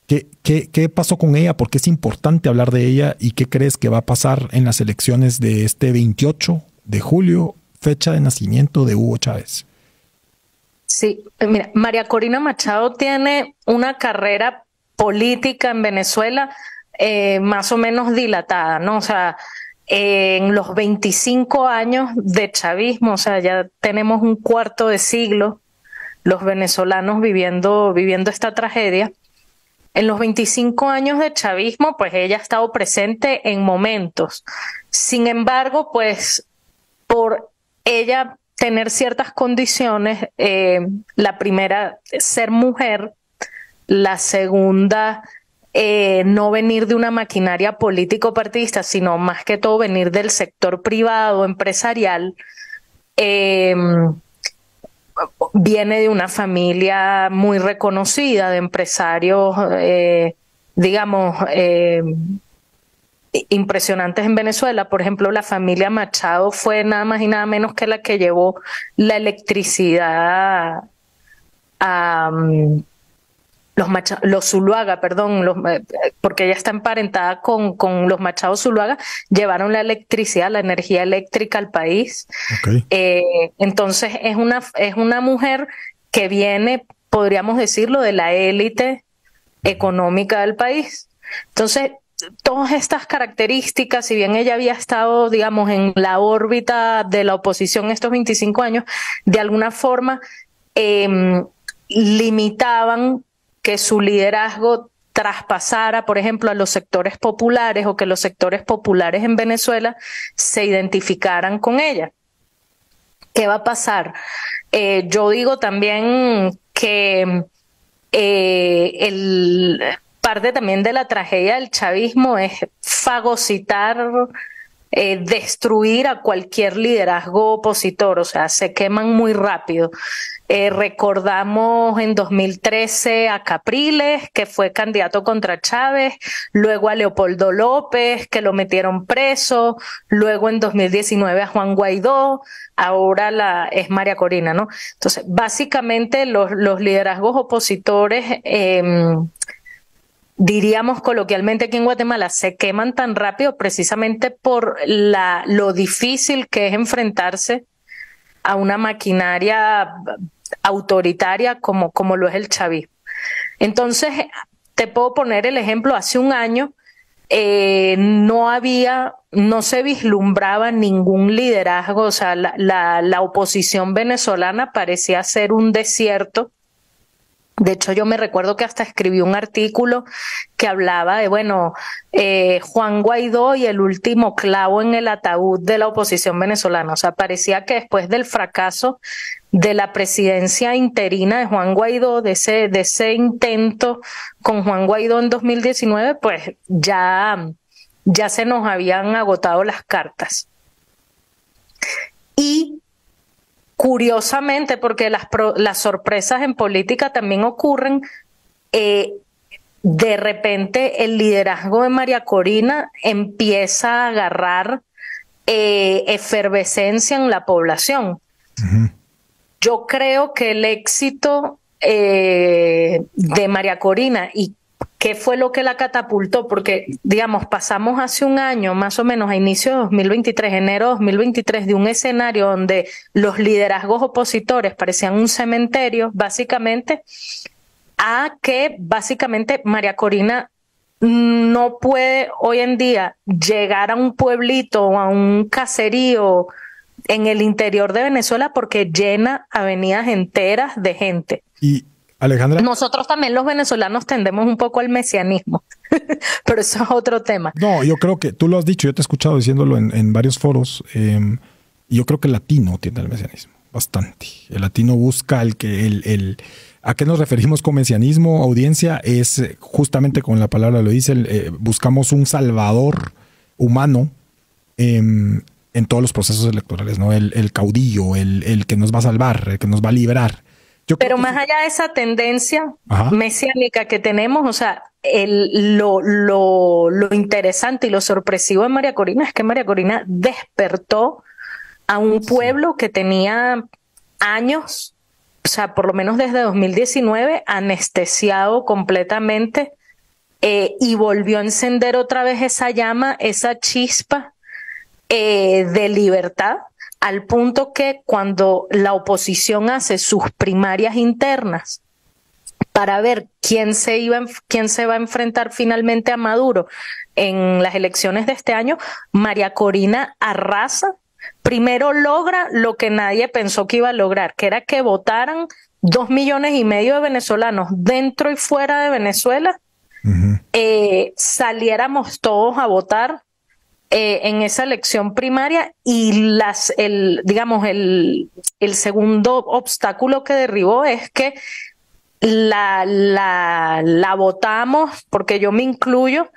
¿Qué pasó con ella? ¿Por qué es importante hablar de ella? ¿Y qué crees que va a pasar en las elecciones de este 28 de julio, fecha de nacimiento de Hugo Chávez? Sí, mira, María Corina Machado tiene una carrera política en Venezuela más o menos dilatada, ¿no? O sea, en los 25 años de chavismo, o sea, ya tenemos un cuarto de siglo los venezolanos viviendo esta tragedia. En los 25 años de chavismo, pues ella ha estado presente en momentos. Sin embargo, pues por ella tener ciertas condiciones, la primera, ser mujer, la segunda, no venir de una maquinaria político-partidista, sino más que todo venir del sector privado, empresarial, viene de una familia muy reconocida de empresarios, digamos, impresionantes en Venezuela. Por ejemplo, la familia Machado fue nada más y nada menos que la que llevó la electricidad a los Zuluaga, perdón, porque ella está emparentada con los Machado Zuluaga, llevaron la electricidad, la energía eléctrica al país. Okay. Entonces es una mujer que viene, podríamos decirlo, de la élite económica del país. Entonces, todas estas características, si bien ella había estado, digamos, en la órbita de la oposición estos 25 años, de alguna forma limitaban que su liderazgo traspasara, por ejemplo, a los sectores populares, o que los sectores populares en Venezuela se identificaran con ella. ¿Qué va a pasar? Yo digo también que parte también de la tragedia del chavismo es fagocitar, destruir a cualquier liderazgo opositor, o sea, se queman muy rápido. Recordamos en 2013 a Capriles, que fue candidato contra Chávez, luego a Leopoldo López, que lo metieron preso, luego en 2019 a Juan Guaidó, ahora es María Corina, ¿no? Entonces, básicamente los liderazgos opositores, diríamos coloquialmente aquí en Guatemala, se queman tan rápido precisamente por lo difícil que es enfrentarse a una maquinaria autoritaria como lo es el chavismo. Entonces, te puedo poner el ejemplo, hace un año no se vislumbraba ningún liderazgo, o sea, la oposición venezolana parecía ser un desierto. De hecho, yo me recuerdo que hasta escribí un artículo que hablaba de, Juan Guaidó y el último clavo en el ataúd de la oposición venezolana. O sea, parecía que después del fracaso de la presidencia interina de Juan Guaidó, de ese intento con Juan Guaidó en 2019, pues ya se nos habían agotado las cartas. Y curiosamente, porque las sorpresas en política también ocurren, de repente el liderazgo de María Corina empieza a agarrar efervescencia en la población. Uh-huh. Yo creo que el éxito de María Corina y qué fue lo que la catapultó, porque, digamos, pasamos hace un año, más o menos a inicio de 2023, enero de 2023, de un escenario donde los liderazgos opositores parecían un cementerio, básicamente, a que básicamente María Corina no puede hoy en día llegar a un pueblito o a un caserío en el interior de Venezuela porque llena avenidas enteras de gente. Y Alejandra, nosotros también los venezolanos tendemos un poco al mesianismo, pero eso es otro tema. No, yo creo que tú lo has dicho, yo te he escuchado diciéndolo en varios foros, y yo creo que el latino tiene el mesianismo, bastante. El latino busca ¿a qué nos referimos con mesianismo, audiencia? Es justamente, con la palabra lo dice, buscamos un salvador humano en todos los procesos electorales, ¿no? El caudillo, el que nos va a salvar, el que nos va a liberar. Pero más allá de esa tendencia mesiánica que tenemos, o sea, lo interesante y lo sorpresivo de María Corina es que María Corina despertó a un pueblo que tenía años, o sea, por lo menos desde 2019, anestesiado completamente, y volvió a encender otra vez esa llama, esa chispa de libertad, al punto que cuando la oposición hace sus primarias internas para ver quién se va a enfrentar finalmente a Maduro en las elecciones de este año, María Corina arrasa. Primero logra lo que nadie pensó que iba a lograr, que era que votaran 2,5 millones de venezolanos dentro y fuera de Venezuela, saliéramos todos a votar en esa elección primaria, y el segundo obstáculo que derribó es que la votamos, porque yo me incluyo,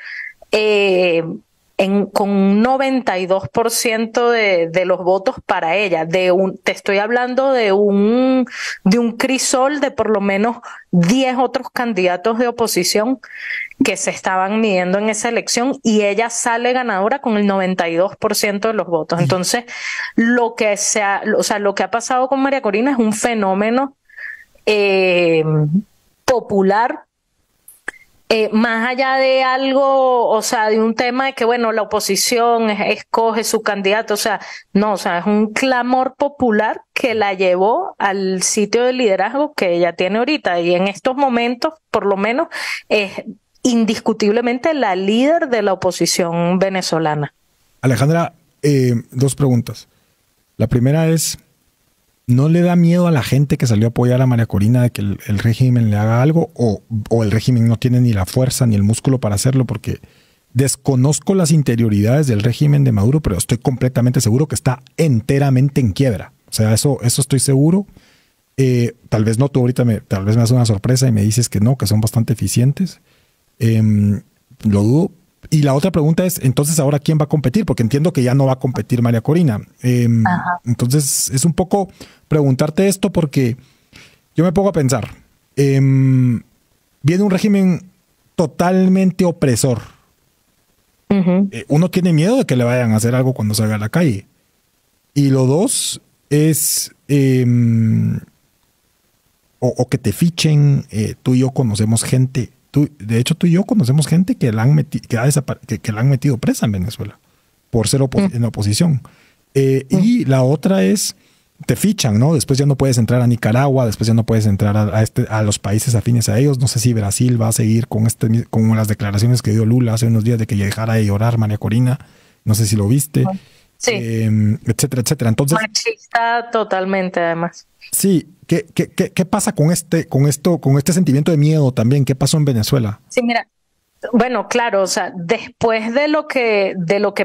con un 92% de los votos para ella. Te estoy hablando de un crisol de por lo menos 10 otros candidatos de oposición que se estaban midiendo en esa elección y ella sale ganadora con el 92% de los votos. Entonces, lo que ha pasado con María Corina es un fenómeno popular, más allá de algo, o sea, de un tema de que, bueno, la oposición escoge su candidato, o sea, no, o sea, es un clamor popular que la llevó al sitio de liderazgo que ella tiene ahorita, y en estos momentos, por lo menos, es indiscutiblemente la líder de la oposición venezolana. Alejandra, dos preguntas. La primera es, ¿no le da miedo a la gente que salió a apoyar a María Corina de que el régimen le haga algo, o el régimen no tiene ni la fuerza ni el músculo para hacerlo? Porque desconozco las interioridades del régimen de Maduro, pero estoy completamente seguro que está enteramente en quiebra. O sea, eso estoy seguro. Tal vez no, tú ahorita tal vez me haces una sorpresa y me dices que no, que son bastante eficientes. Lo dudo. Y la otra pregunta es, entonces, ¿ahora quién va a competir? Porque entiendo que ya no va a competir María Corina. Entonces, es un poco preguntarte esto porque yo me pongo a pensar. Viene un régimen totalmente opresor. Uno tiene miedo de que le vayan a hacer algo cuando salga a la calle. Y lo dos es o que te fichen. Tú y yo conocemos gente. De hecho, tú y yo conocemos gente que la han metido presa en Venezuela por ser en oposición. Y la otra es, te fichan, ¿no? Después ya no puedes entrar a Nicaragua, después ya no puedes entrar a los países afines a ellos. No sé si Brasil va a seguir con las declaraciones que dio Lula hace unos días de que dejara de llorar María Corina. No sé si lo viste. Sí. Etcétera, etcétera. Entonces, machista totalmente, además. Sí. ¿Qué pasa con este sentimiento de miedo también? ¿Qué pasó en Venezuela? Sí, mira, bueno, claro, o sea, después de lo que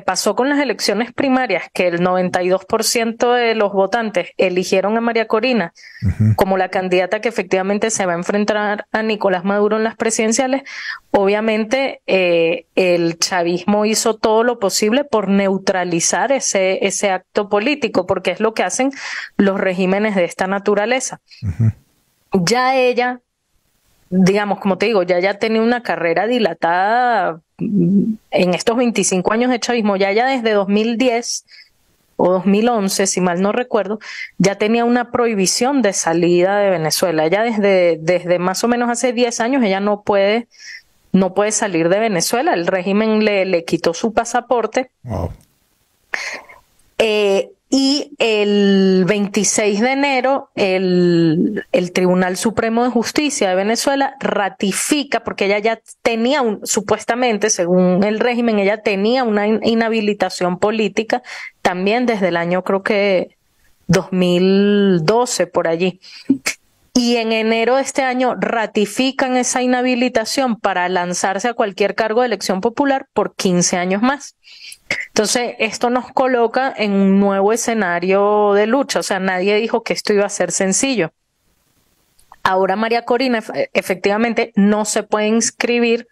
pasó con las elecciones primarias, que el 92% de los votantes eligieron a María Corina como la candidata que efectivamente se va a enfrentar a Nicolás Maduro en las presidenciales, obviamente el chavismo hizo todo lo posible por neutralizar ese acto político, porque es lo que hacen los regímenes de esta naturaleza. Ya ella, digamos, como te digo, ya tenía una carrera dilatada en estos 25 años de chavismo, ya desde 2010 o 2011, si mal no recuerdo, ya tenía una prohibición de salida de Venezuela. Ya desde más o menos hace 10 años ella no puede salir de Venezuela. El régimen le quitó su pasaporte. Wow. Y el 26 de enero el Tribunal Supremo de Justicia de Venezuela ratifica, porque ella ya tenía supuestamente, según el régimen, ella tenía una inhabilitación política también desde el año, creo que 2012, por allí. Y en enero de este año ratifican esa inhabilitación para lanzarse a cualquier cargo de elección popular por 15 años más. Entonces, esto nos coloca en un nuevo escenario de lucha. O sea, nadie dijo que esto iba a ser sencillo. Ahora María Corina efectivamente no se puede inscribir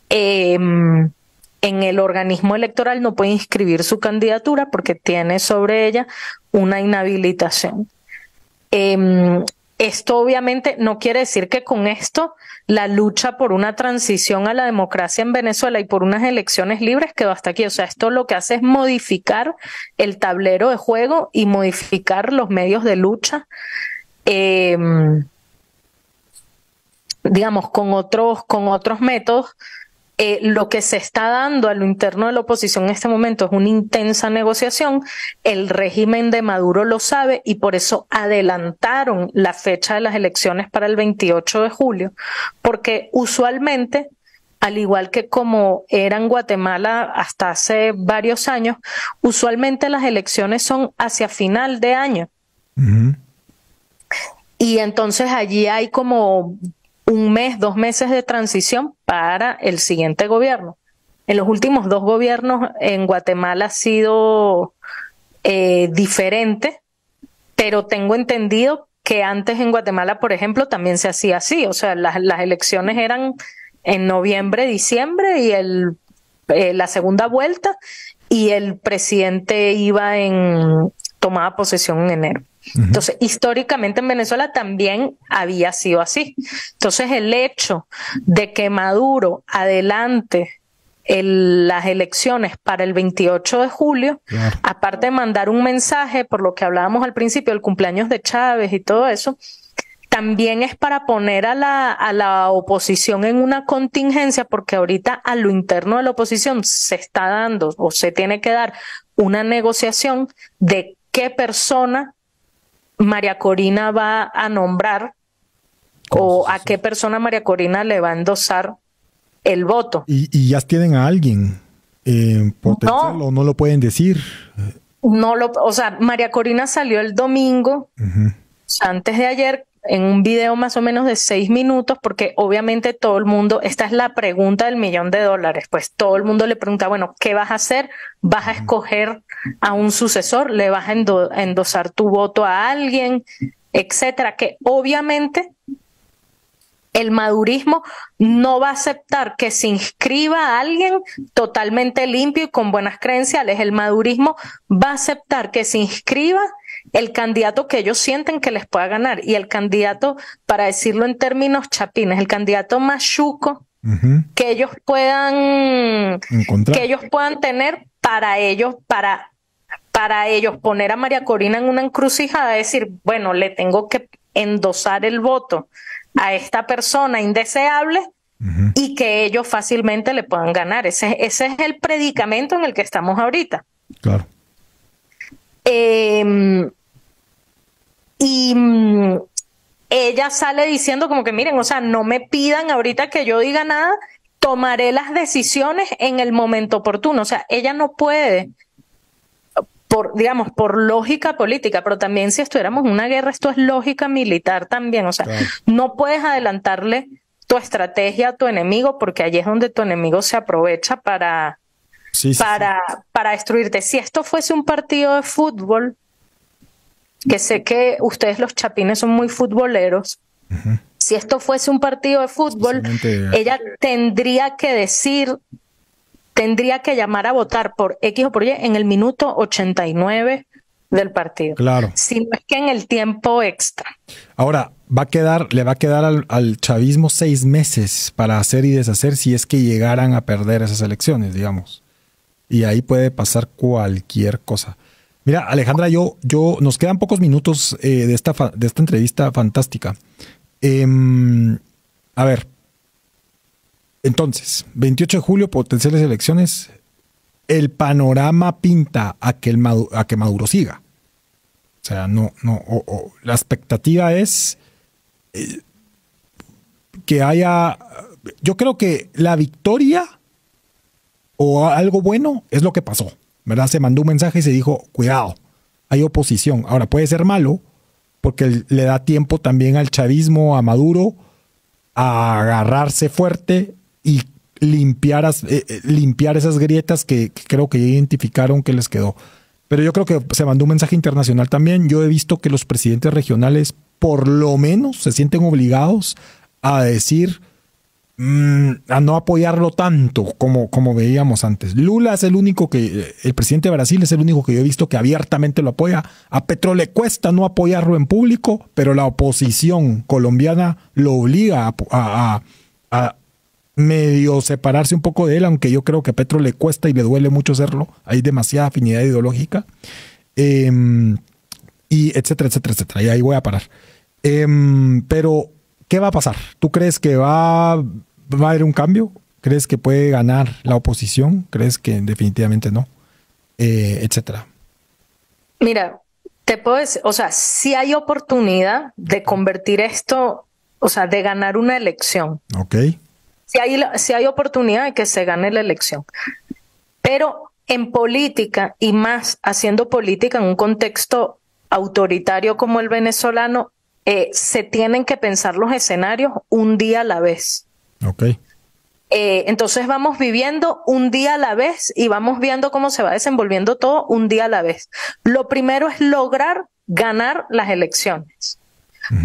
en el organismo electoral, no puede inscribir su candidatura porque tiene sobre ella una inhabilitación. Esto obviamente no quiere decir que con esto la lucha por una transición a la democracia en Venezuela y por unas elecciones libres quedó hasta aquí. O sea, esto lo que hace es modificar el tablero de juego y modificar los medios de lucha, digamos, con otros métodos. Lo que se está dando a lo interno de la oposición en este momento es una intensa negociación. El régimen de Maduro lo sabe y por eso adelantaron la fecha de las elecciones para el 28 de julio, porque usualmente, al igual que como era en Guatemala hasta hace varios años, usualmente las elecciones son hacia final de año. Y entonces allí hay como 1 mes, 2 meses de transición para el siguiente gobierno. En los últimos 2 gobiernos en Guatemala ha sido diferente, pero tengo entendido que antes en Guatemala, por ejemplo, también se hacía así. O sea, las elecciones eran en noviembre, diciembre y la segunda vuelta, y el presidente iba en tomaba posesión en enero. Entonces, históricamente en Venezuela también había sido así. Entonces, el hecho de que Maduro adelante las elecciones para el 28 de julio, claro, aparte de mandar un mensaje, por lo que hablábamos al principio, el cumpleaños de Chávez y todo eso, también es para poner a la oposición en una contingencia, porque ahorita a lo interno de la oposición se está dando o se tiene que dar una negociación de qué persona María Corina va a nombrar o a qué persona María Corina le va a endosar el voto. Y ya tienen a alguien potencial, o no lo pueden decir. O sea, María Corina salió el domingo, o sea, antes de ayer, en un video más o menos de 6 minutos, porque obviamente todo el mundo, esta es la pregunta del $1.000.000, pues todo el mundo le pregunta, bueno, ¿qué vas a hacer? ¿Vas a escoger a un sucesor? ¿Le vas a endosar tu voto a alguien? Etcétera, que obviamente el madurismo no va a aceptar que se inscriba a alguien totalmente limpio y con buenas credenciales. El madurismo va a aceptar que se inscriba el candidato que ellos sienten que les pueda ganar. Y el candidato, para decirlo en términos chapines, el candidato más chuco que ellos puedan encontrar, que ellos puedan tener para ellos poner a María Corina en una encrucijada, decir, bueno, le tengo que endosar el voto a esta persona indeseable y que ellos fácilmente le puedan ganar. Ese es el predicamento en el que estamos ahorita. Claro. Ella sale diciendo como que miren, o sea, no me pidan ahorita que yo diga nada, tomaré las decisiones en el momento oportuno. O sea, ella no puede, por lógica política, pero también si estuviéramos en una guerra, esto es lógica militar también. O sea, claro, no puedes adelantarle tu estrategia a tu enemigo, porque allí es donde tu enemigo se aprovecha para destruirte. Si esto fuese un partido de fútbol, que sé que ustedes los chapines son muy futboleros, si esto fuese un partido de fútbol, ella tendría que llamar a votar por X o por Y en el minuto 89 del partido. Claro. Si no es que en el tiempo extra. Ahora, le va a quedar al chavismo 6 meses para hacer y deshacer si es que llegaran a perder esas elecciones, digamos. Y ahí puede pasar cualquier cosa. Mira, Alejandra, nos quedan pocos minutos de esta entrevista fantástica. A ver, entonces, 28 de julio, potenciales elecciones, el panorama pinta a que Maduro siga. O sea, la expectativa es que haya, yo creo que la victoria o algo bueno es lo que pasó, ¿verdad? Se mandó un mensaje y se dijo, cuidado, hay oposición. Ahora puede ser malo porque le da tiempo también al chavismo, a Maduro, a agarrarse fuerte y limpiar esas grietas que creo que ya identificaron que les quedó. Pero yo creo que se mandó un mensaje internacional también. Yo he visto que los presidentes regionales por lo menos se sienten obligados a decir, a no apoyarlo tanto como veíamos antes. Lula es el presidente de Brasil es el único que yo he visto que abiertamente lo apoya. A Petro le cuesta no apoyarlo en público, pero la oposición colombiana lo obliga a medio separarse un poco de él, aunque yo creo que a Petro le cuesta y le duele mucho hacerlo. Hay demasiada afinidad ideológica. Y etcétera, etcétera, etcétera. Y ahí voy a parar. Pero, ¿qué va a pasar? ¿Tú crees que va a haber un cambio? ¿Crees que puede ganar la oposición? ¿Crees que definitivamente no? Etcétera. Mira, te puedo decir, o sea, sí hay oportunidad de convertir esto, o sea, de ganar una elección. Ok. Sí hay oportunidad de que se gane la elección. Pero en política, y más haciendo política en un contexto autoritario como el venezolano, se tienen que pensar los escenarios un día a la vez. Ok. Entonces vamos viviendo un día a la vez y vamos viendo cómo se va desenvolviendo todo un día a la vez. Lo primero es lograr ganar las elecciones.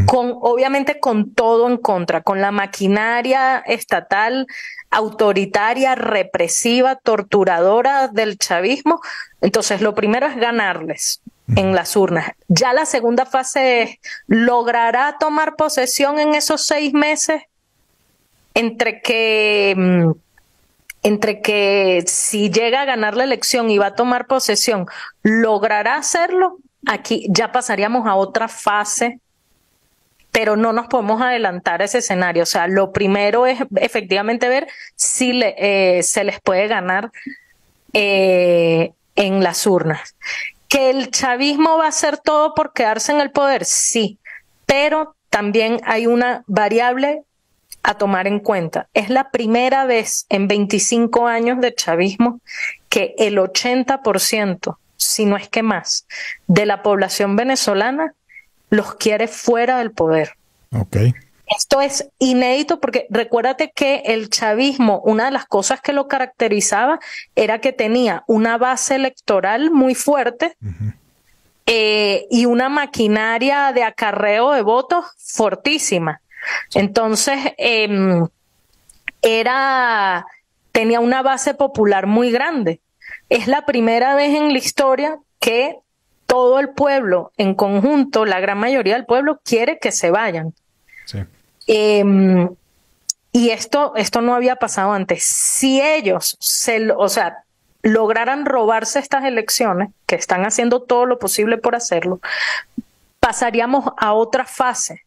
obviamente con todo en contra, con la maquinaria estatal autoritaria, represiva, torturadora del chavismo. Entonces, lo primero es ganarles en las urnas. Ya la segunda fase es, ¿logrará tomar posesión en esos 6 meses? Entre que si llega a ganar la elección y va a tomar posesión, ¿logrará hacerlo? Aquí ya pasaríamos a otra fase, pero no nos podemos adelantar a ese escenario. O sea, lo primero es efectivamente ver si se les puede ganar en las urnas. ¿Que el chavismo va a hacer todo por quedarse en el poder? Sí, pero también hay una variable a tomar en cuenta. Es la primera vez en 25 años de chavismo que el 80%, si no es que más, de la población venezolana los quiere fuera del poder. Okay. Esto es inédito porque recuérdate que el chavismo, una de las cosas que lo caracterizaba era que tenía una base electoral muy fuerte y una maquinaria de acarreo de votos fortísima. Entonces, tenía una base popular muy grande. Es la primera vez en la historia que todo el pueblo en conjunto, la gran mayoría del pueblo, quiere que se vayan. Sí. Y esto no había pasado antes. Si ellos lograran robarse estas elecciones, que están haciendo todo lo posible por hacerlo, pasaríamos a otra fase.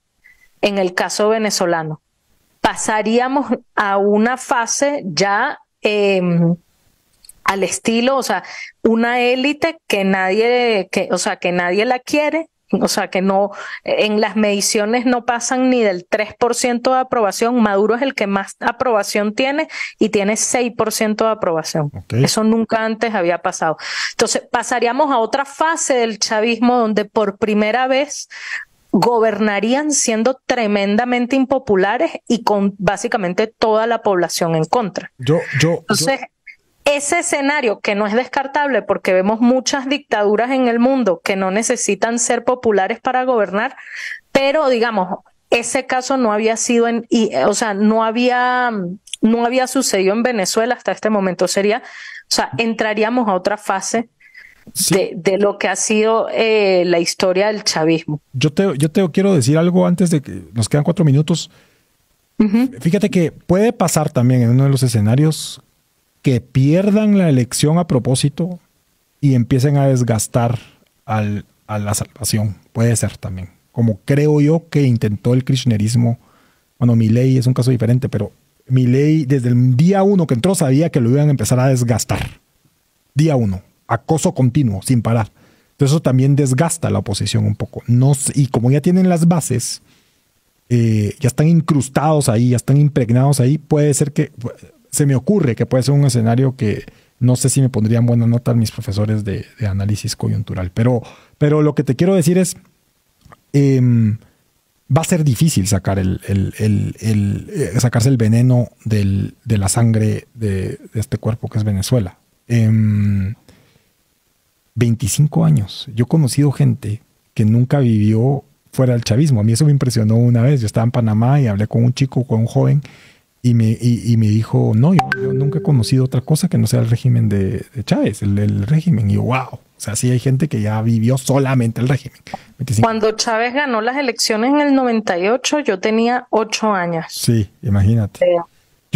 En el caso venezolano, pasaríamos a una fase ya al estilo, o sea, una élite que nadie la quiere, o sea, que no, en las mediciones no pasan ni del 3% de aprobación. Maduro es el que más aprobación tiene y tiene 6% de aprobación. Okay. Eso nunca antes había pasado. Entonces, pasaríamos a otra fase del chavismo donde por primera vez gobernarían siendo tremendamente impopulares y con básicamente toda la población en contra. Entonces, ese escenario que no es descartable porque vemos muchas dictaduras en el mundo que no necesitan ser populares para gobernar, pero digamos, ese caso no había sido no había sucedido en Venezuela hasta este momento. Entraríamos a otra fase. Sí. De lo que ha sido la historia del chavismo. Yo te quiero decir algo antes de que nos quedan 4 minutos. Fíjate que puede pasar también en uno de los escenarios que pierdan la elección a propósito y empiecen a desgastar a la salvación. Puede ser también. Como creo yo que intentó el kirchnerismo. Bueno, Milei es un caso diferente, pero Milei desde el día 1 que entró sabía que lo iban a empezar a desgastar. Día 1. Acoso continuo, sin parar. Entonces eso también desgasta a la oposición un poco. Y como ya tienen las bases, ya están incrustados ahí, ya están impregnados ahí, puede ser que, se me ocurre que puede ser un escenario que no sé si me pondrían buena nota mis profesores de análisis coyuntural. Pero lo que te quiero decir es, va a ser difícil sacar sacarse el veneno de la sangre de este cuerpo que es Venezuela. 25 años. Yo he conocido gente que nunca vivió fuera del chavismo. A mí eso me impresionó una vez. Yo estaba en Panamá y hablé con un joven, y me dijo, no, yo nunca he conocido otra cosa que no sea el régimen de Chávez, el régimen. Y yo, wow. O sea, sí hay gente que ya vivió solamente el régimen. 25. Cuando Chávez ganó las elecciones en el 98, yo tenía 8 años. Sí, imagínate.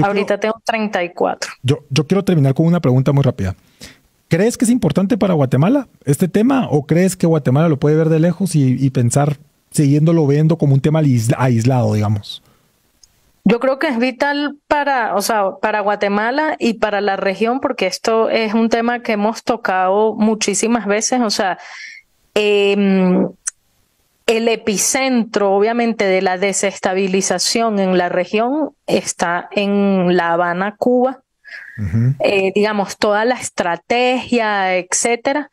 Ahorita tengo 34. Yo quiero terminar con una pregunta muy rápida. ¿Crees que es importante para Guatemala este tema o crees que Guatemala lo puede ver de lejos y pensar, siguiéndolo viendo como un tema aislado, digamos? Yo creo que es vital para Guatemala y para la región, porque esto es un tema que hemos tocado muchísimas veces. O sea, el epicentro, obviamente, de la desestabilización en la región está en La Habana, Cuba. Digamos, toda la estrategia, etcétera,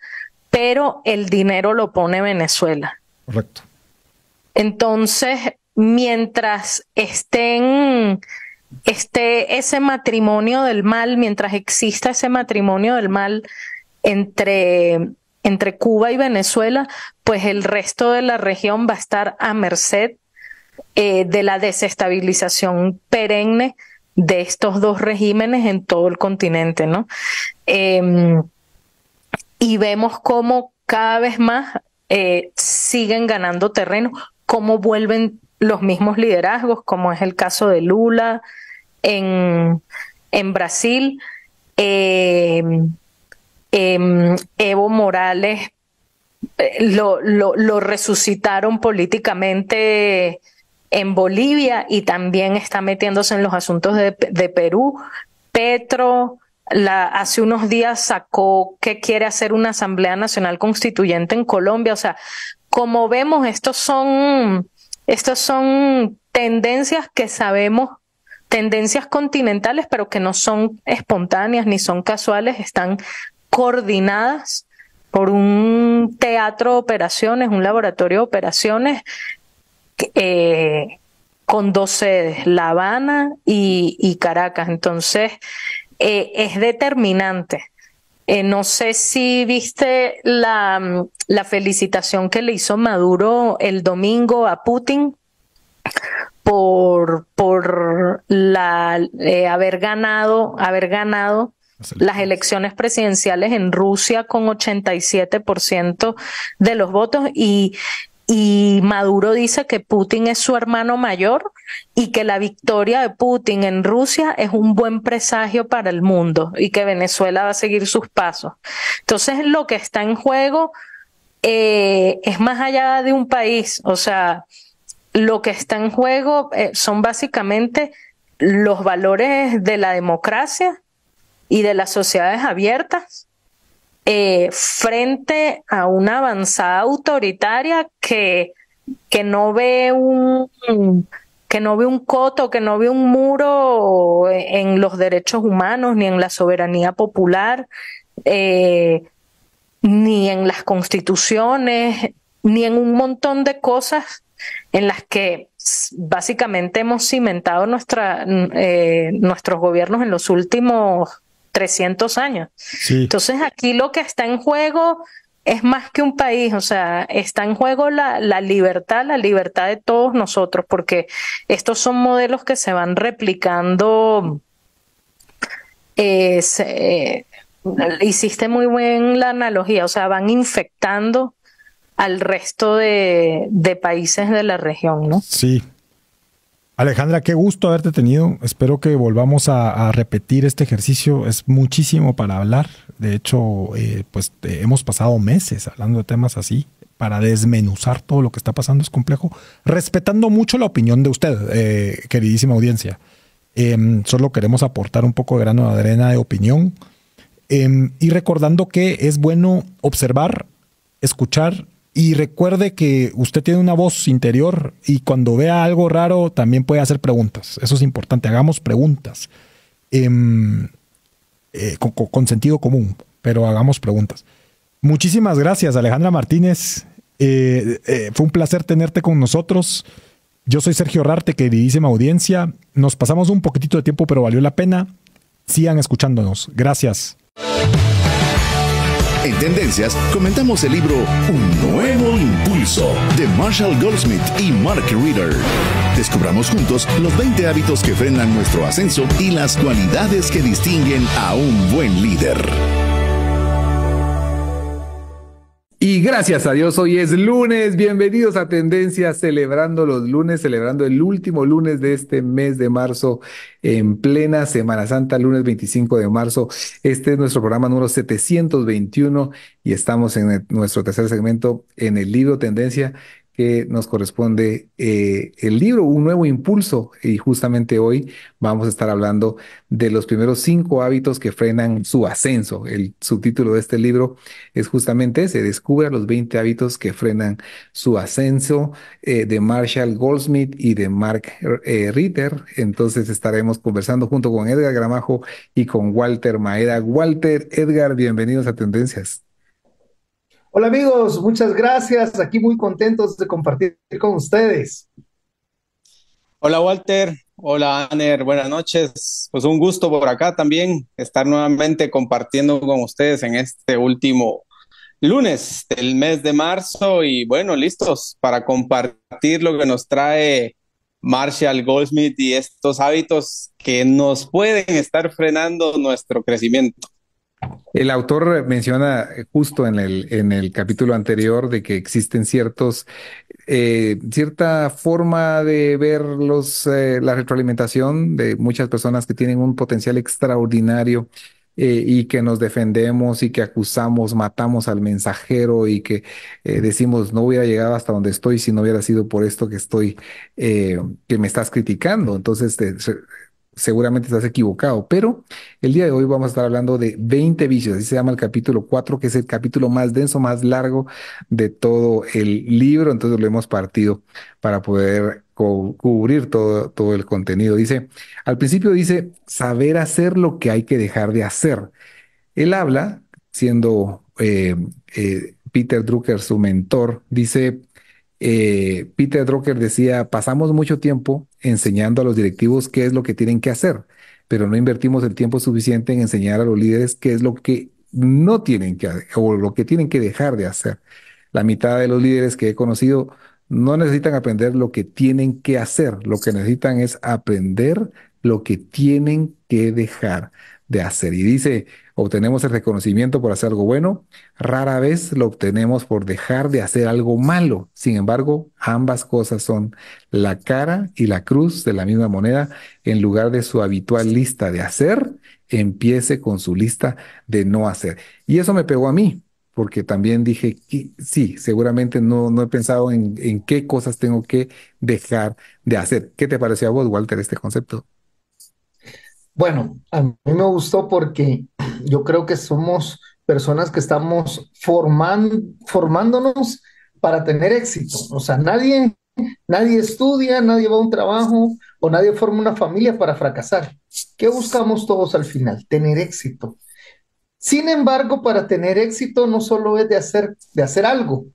pero el dinero lo pone Venezuela. Correcto. Entonces, mientras esté ese matrimonio del mal, mientras exista ese matrimonio del mal entre entre Cuba y Venezuela, pues el resto de la región va a estar a merced de la desestabilización perenne de estos dos regímenes en todo el continente, ¿no? Y vemos cómo cada vez más siguen ganando terreno, cómo vuelven los mismos liderazgos, como es el caso de Lula en Brasil, Evo Morales lo resucitaron políticamente en Bolivia y también está metiéndose en los asuntos de Perú. Petro hace unos días sacó que quiere hacer una Asamblea Nacional Constituyente en Colombia. O sea, como vemos, estos son tendencias que sabemos, tendencias continentales, pero que no son espontáneas ni son casuales, están coordinadas por un teatro de operaciones, un laboratorio de operaciones con dos sedes, La Habana y Caracas. Entonces, es determinante. No sé si viste la felicitación que le hizo Maduro el domingo a Putin por haber ganado las elecciones presidenciales en Rusia con 87% de los votos y Maduro dice que Putin es su hermano mayor y que la victoria de Putin en Rusia es un buen presagio para el mundo y que Venezuela va a seguir sus pasos. Entonces, lo que está en juego es más allá de un país. O sea, lo que está en juego son básicamente los valores de la democracia y de las sociedades abiertas frente a una avanzada autoritaria que no ve un coto, que no ve un muro en los derechos humanos, ni en la soberanía popular, ni en las constituciones, ni en un montón de cosas en las que básicamente hemos cimentado nuestros gobiernos en los últimos 300 años. Sí. Entonces aquí lo que está en juego es más que un país. O sea, está en juego la libertad de todos nosotros, porque estos son modelos que se van replicando. Hiciste muy bien la analogía, o sea, van infectando al resto de países de la región, ¿no? Sí. Alejandra, qué gusto haberte tenido. Espero que volvamos a repetir este ejercicio. Es muchísimo para hablar. De hecho, hemos pasado meses hablando de temas así. Para desmenuzar todo lo que está pasando es complejo. Respetando mucho la opinión de usted, queridísima audiencia. Solo queremos aportar un poco de grano de arena de opinión. Y recordando que es bueno observar, escuchar. Y recuerde que usted tiene una voz interior y cuando vea algo raro también puede hacer preguntas. Eso es importante. Hagamos preguntas con sentido común, pero hagamos preguntas. Muchísimas gracias, Alejandra Martínez. Fue un placer tenerte con nosotros. Yo soy Sergio Rarte, queridísima audiencia. Nos pasamos un poquitito de tiempo, pero valió la pena. Sigan escuchándonos. Gracias. En Tendencias comentamos el libro Un Nuevo Impulso de Marshall Goldsmith y Mark Reeder. Descubramos juntos los 20 hábitos que frenan nuestro ascenso y las cualidades que distinguen a un buen líder. Y gracias a Dios, hoy es lunes. Bienvenidos a Tendencias, celebrando los lunes, celebrando el último lunes de este mes de marzo, en plena Semana Santa, lunes 25 de marzo. Este es nuestro programa número 721 y estamos en nuestro tercer segmento en el libro Tendencia, que nos corresponde el libro Un Nuevo Impulso, y justamente hoy vamos a estar hablando de los primeros 5 hábitos que frenan su ascenso. El subtítulo de este libro es justamente ese: Descubra los 20 hábitos que frenan su ascenso, de Marshall Goldsmith y de Mark Reeder. Entonces estaremos conversando junto con Edgar Gramajo y con Walter Maeda. Walter, Edgar, bienvenidos a Tendencias. Hola amigos, muchas gracias. Aquí muy contentos de compartir con ustedes. Hola Walter, hola Aner, buenas noches. Pues un gusto por acá también estar nuevamente compartiendo con ustedes en este último lunes del mes de marzo y bueno, listos para compartir lo que nos trae Marshall Goldsmith y estos hábitos que nos pueden estar frenando nuestro crecimiento. El autor menciona justo en el capítulo anterior de que existen cierta forma de ver la retroalimentación de muchas personas que tienen un potencial extraordinario y que nos defendemos y que acusamos, matamos al mensajero y que decimos no hubiera llegado hasta donde estoy si no hubiera sido por esto que me estás criticando. Entonces, seguramente estás equivocado, pero el día de hoy vamos a estar hablando de 20 vicios, así se llama el capítulo 4, que es el capítulo más denso, más largo de todo el libro, entonces lo hemos partido para poder cubrir todo el contenido. Dice, al principio dice, saber hacer lo que hay que dejar de hacer. Él habla, siendo Peter Drucker su mentor, dice, Peter Drucker decía, pasamos mucho tiempo enseñando a los directivos qué es lo que tienen que hacer, pero no invertimos el tiempo suficiente en enseñar a los líderes qué es lo que no tienen que hacer o lo que tienen que dejar de hacer. La mitad de los líderes que he conocido no necesitan aprender lo que tienen que hacer, lo que necesitan es aprender lo que tienen que dejar de hacer. Y dice, obtenemos el reconocimiento por hacer algo bueno, rara vez lo obtenemos por dejar de hacer algo malo. Sin embargo, ambas cosas son la cara y la cruz de la misma moneda. En lugar de su habitual lista de hacer, empiece con su lista de no hacer. Y eso me pegó a mí, porque también dije, sí, seguramente no he pensado en qué cosas tengo que dejar de hacer. ¿Qué te pareció a vos, Walter, este concepto? Bueno, a mí me gustó porque yo creo que somos personas que estamos formándonos para tener éxito. O sea, nadie estudia, nadie va a un trabajo o nadie forma una familia para fracasar. ¿Qué buscamos todos al final? Tener éxito. Sin embargo, para tener éxito no solo es de hacer algo,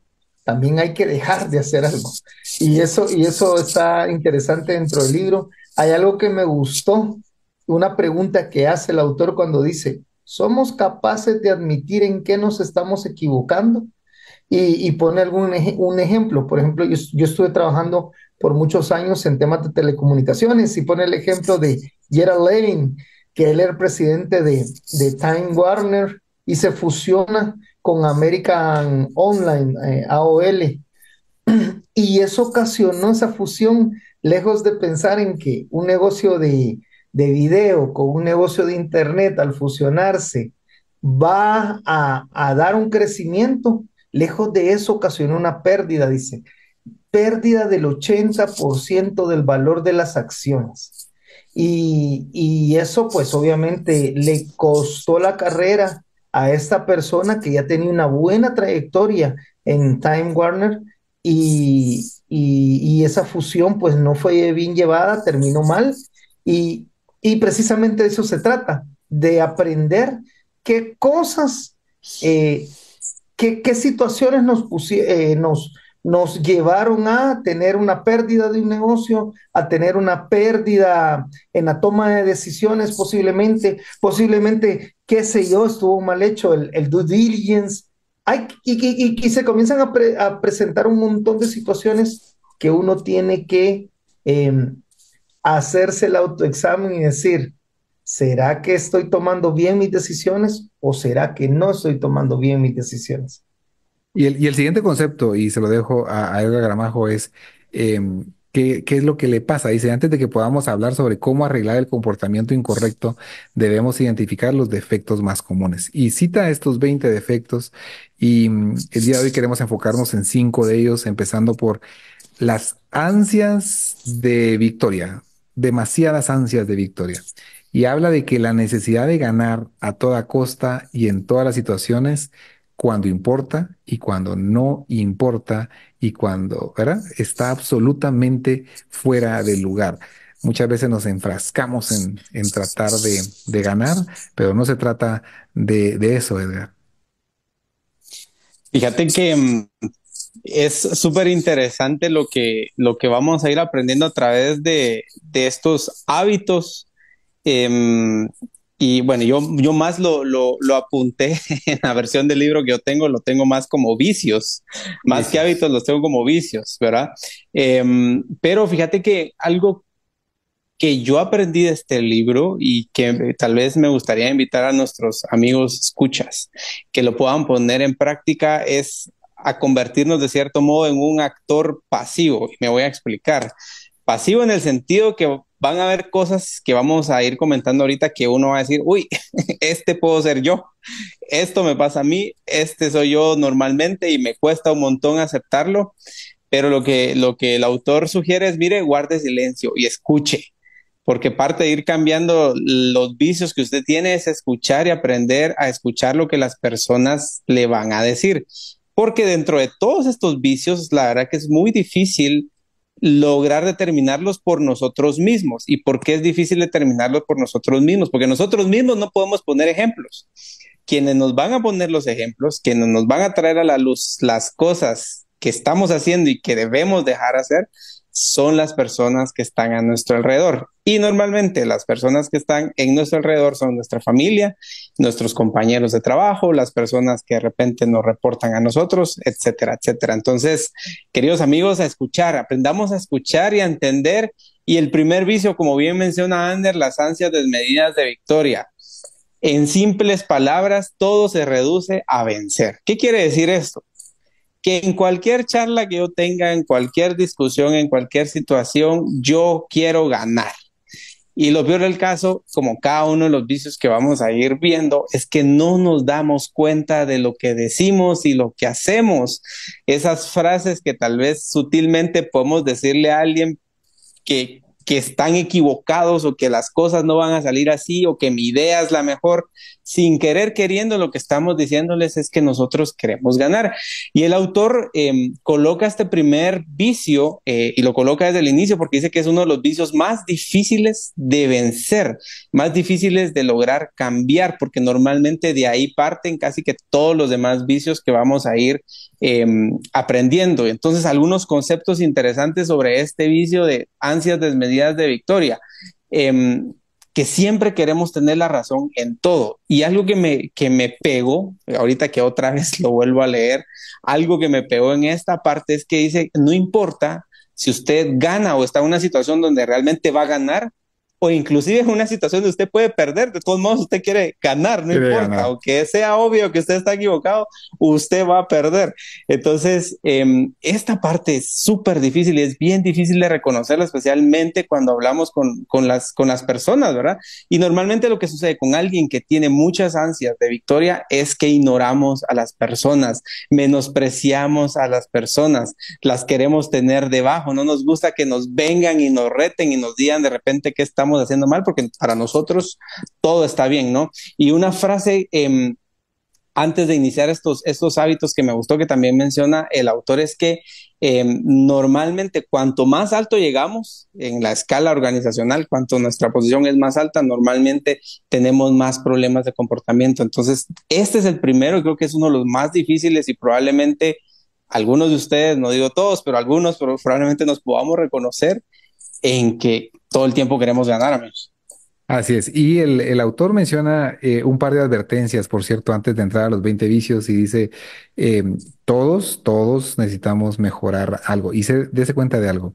también hay que dejar de hacer algo. Y eso está interesante dentro del libro. Hay algo que me gustó, una pregunta que hace el autor cuando dice, ¿somos capaces de admitir en qué nos estamos equivocando? Y pone un ejemplo. Por ejemplo, yo estuve trabajando por muchos años en temas de telecomunicaciones y pone el ejemplo de Gerald Lane, que él era el presidente de Time Warner y se fusiona con American Online, AOL. Y eso ocasionó esa fusión, lejos de pensar en que un negocio de video con un negocio de internet al fusionarse va a dar un crecimiento, lejos de eso ocasionó una pérdida, dice, pérdida del 80% del valor de las acciones. Y eso pues obviamente le costó la carrera a esta persona que ya tenía una buena trayectoria en Time Warner y esa fusión pues no fue bien llevada, terminó mal y precisamente de eso se trata, de aprender qué cosas, qué situaciones nos llevaron a tener una pérdida de un negocio, a tener una pérdida en la toma de decisiones posiblemente, qué sé yo, estuvo mal hecho el due diligence. Y se comienzan a presentar un montón de situaciones que uno tiene que hacerse el autoexamen y decir, ¿será que estoy tomando bien mis decisiones o será que no estoy tomando bien mis decisiones? Y el siguiente concepto, y se lo dejo a Edgar Gramajo, es ¿qué es lo que le pasa? Dice, antes de que podamos hablar sobre cómo arreglar el comportamiento incorrecto, debemos identificar los defectos más comunes. Y cita estos 20 defectos y el día de hoy queremos enfocarnos en 5 de ellos, empezando por las ansias de victoria, demasiadas ansias de victoria. Y habla de que la necesidad de ganar a toda costa y en todas las situaciones, cuando importa y cuando no importa y cuando, ¿verdad? Está absolutamente fuera del lugar. Muchas veces nos enfrascamos en tratar de ganar, pero no se trata de eso, Edgar. Fíjate que es súper interesante lo que vamos a ir aprendiendo a través de estos hábitos. Y bueno, yo más lo apunté en la versión del libro que yo tengo, lo tengo más como vicios, más que hábitos, los tengo como vicios, ¿verdad? Pero fíjate que algo que yo aprendí de este libro y que tal vez me gustaría invitar a nuestros amigos escuchas que lo puedan poner en práctica es a convertirnos de cierto modo en un actor pasivo. Y me voy a explicar. Pasivo en el sentido que van a haber cosas que vamos a ir comentando ahorita que uno va a decir, uy, este puedo ser yo, esto me pasa a mí, este soy yo normalmente y me cuesta un montón aceptarlo, pero lo que el autor sugiere es, mire, guarde silencio y escuche, porque parte de ir cambiando los vicios que usted tiene es escuchar y aprender a escuchar lo que las personas le van a decir. Porque dentro de todos estos vicios, la verdad que es muy difícil lograr determinarlos por nosotros mismos. ¿Y por qué es difícil determinarlos por nosotros mismos? Porque nosotros mismos no podemos poner ejemplos. Quienes nos van a poner los ejemplos, quienes nos van a traer a la luz las cosas que estamos haciendo y que debemos dejar hacer, son las personas que están a nuestro alrededor. Y normalmente las personas que están en nuestro alrededor son nuestra familia, nuestros compañeros de trabajo, las personas que de repente nos reportan a nosotros, etcétera, etcétera. Entonces, queridos amigos, a escuchar, aprendamos a escuchar y a entender. Y el primer vicio, como bien menciona Ander, las ansias desmedidas de victoria. En simples palabras, todo se reduce a vencer. ¿Qué quiere decir esto? Que en cualquier charla que yo tenga, en cualquier discusión, en cualquier situación, yo quiero ganar. Y lo peor del caso, como cada uno de los vicios que vamos a ir viendo, es que no nos damos cuenta de lo que decimos y lo que hacemos. Esas frases que tal vez sutilmente podemos decirle a alguien que están equivocados o que las cosas no van a salir así o que mi idea es la mejor, sin querer queriendo lo que estamos diciéndoles es que nosotros queremos ganar. Y el autor coloca este primer vicio y lo coloca desde el inicio porque dice que es uno de los vicios más difíciles de vencer, más difíciles de lograr cambiar, porque normalmente de ahí parten casi que todos los demás vicios que vamos a ir aprendiendo. Entonces, algunos conceptos interesantes sobre este vicio de ansias desmedidas de victoria, que siempre queremos tener la razón en todo. Y algo que me pegó, ahorita que otra vez lo vuelvo a leer, algo que me pegó en esta parte es que dice, no importa si usted gana o está en una situación donde realmente va a ganar, o inclusive en una situación donde usted puede perder, de todos modos usted quiere ganar, no Quiere importa, ganar. aunque sea obvio que usted está equivocado, usted va a perder. Entonces, esta parte es súper difícil y es bien difícil de reconocerla, especialmente cuando hablamos con las personas, ¿verdad? Y normalmente lo que sucede con alguien que tiene muchas ansias de victoria es que ignoramos a las personas, menospreciamos a las personas, las queremos tener debajo, no nos gusta que nos vengan y nos reten y nos digan de repente que estamos haciendo mal, porque para nosotros todo está bien, ¿no? Y una frase antes de iniciar estos hábitos que me gustó que también menciona el autor es que normalmente cuanto más alto llegamos en la escala organizacional, cuanto nuestra posición es más alta, normalmente tenemos más problemas de comportamiento. Entonces, este es el primero, creo que es uno de los más difíciles y probablemente algunos de ustedes, no digo todos, pero algunos probablemente nos podamos reconocer en que todo el tiempo queremos ganar, amigos. Así es. Y el autor menciona un par de advertencias, por cierto, antes de entrar a los 20 vicios y dice, todos necesitamos mejorar algo. Y dése cuenta de algo.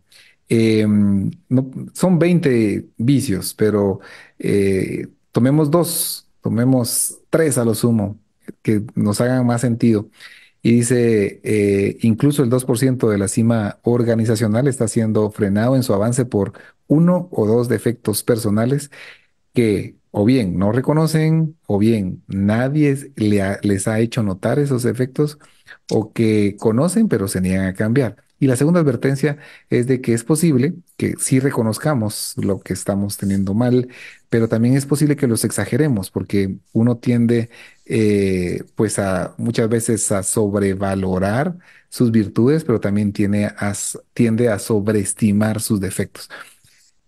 No, son 20 vicios, pero tomemos 3 a lo sumo, que nos hagan más sentido. Y dice, incluso el 2% de la cima organizacional está siendo frenado en su avance por 1 o 2 defectos personales que o bien no reconocen o bien nadie les ha hecho notar esos efectos o que conocen pero se niegan a cambiar. Y la segunda advertencia es de que es posible que sí reconozcamos lo que estamos teniendo mal, pero también es posible que los exageremos porque uno tiende pues a muchas veces a sobrevalorar sus virtudes, pero también tiende a sobreestimar sus defectos.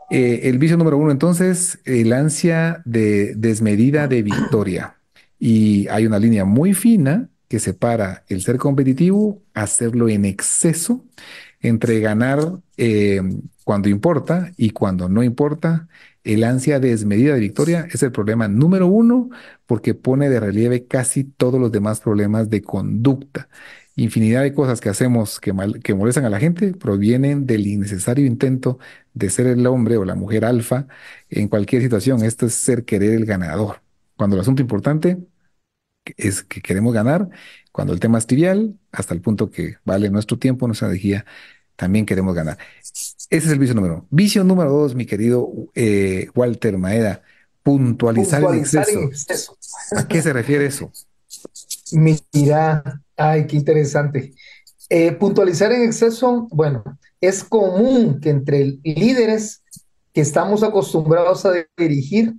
El vicio número 1, entonces, el ansia de desmedida de victoria. Y hay una línea muy fina que separa el ser competitivo, hacerlo en exceso, entre ganar cuando importa y cuando no importa, El ansia desmedida de victoria es el problema número uno porque pone de relieve casi todos los demás problemas de conducta. Infinidad de cosas que hacemos que molestan a la gente provienen del innecesario intento de ser el hombre o la mujer alfa en cualquier situación. Esto es ser querer el ganador. Cuando el asunto importante es que queremos ganar, cuando el tema es trivial, hasta el punto que vale nuestro tiempo, nuestra energía, también queremos ganar. Ese es el vicio número uno. Vicio número dos, mi querido Walter Maeda, puntualizar en Puntualizar en exceso. exceso. ¿A qué se refiere eso? Mira, ay, qué interesante. Puntualizar en exceso, bueno, es común que entre líderes que estamos acostumbrados a dirigir,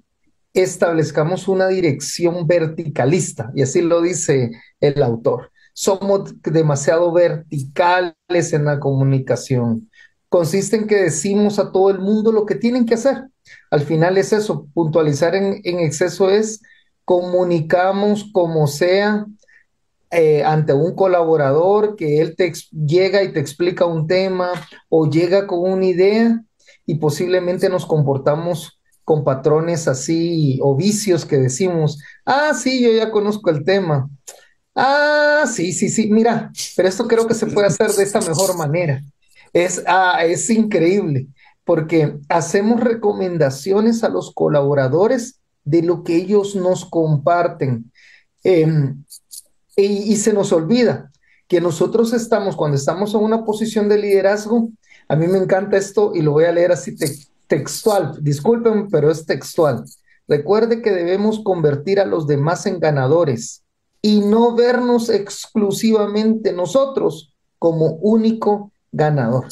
establezcamos una dirección verticalista, y así lo dice el autor. Somos demasiado verticales en la comunicación. Consiste en que decimos a todo el mundo lo que tienen que hacer. Al final es eso, puntualizar en exceso es comunicamos como sea ante un colaborador que él llega y te explica un tema o llega con una idea y posiblemente nos comportamos con patrones así o vicios que decimos, ah, sí, yo ya conozco el tema. Ah, sí, sí, sí, mira, pero esto creo que se puede hacer de esta mejor manera. Es increíble porque hacemos recomendaciones a los colaboradores de lo que ellos nos comparten. Em, y se nos olvida que nosotros estamos, cuando estamos en una posición de liderazgo, a mí me encanta esto y lo voy a leer así textual, disculpen, pero es textual. Recuerde que debemos convertir a los demás en ganadores y no vernos exclusivamente nosotros como único ganador.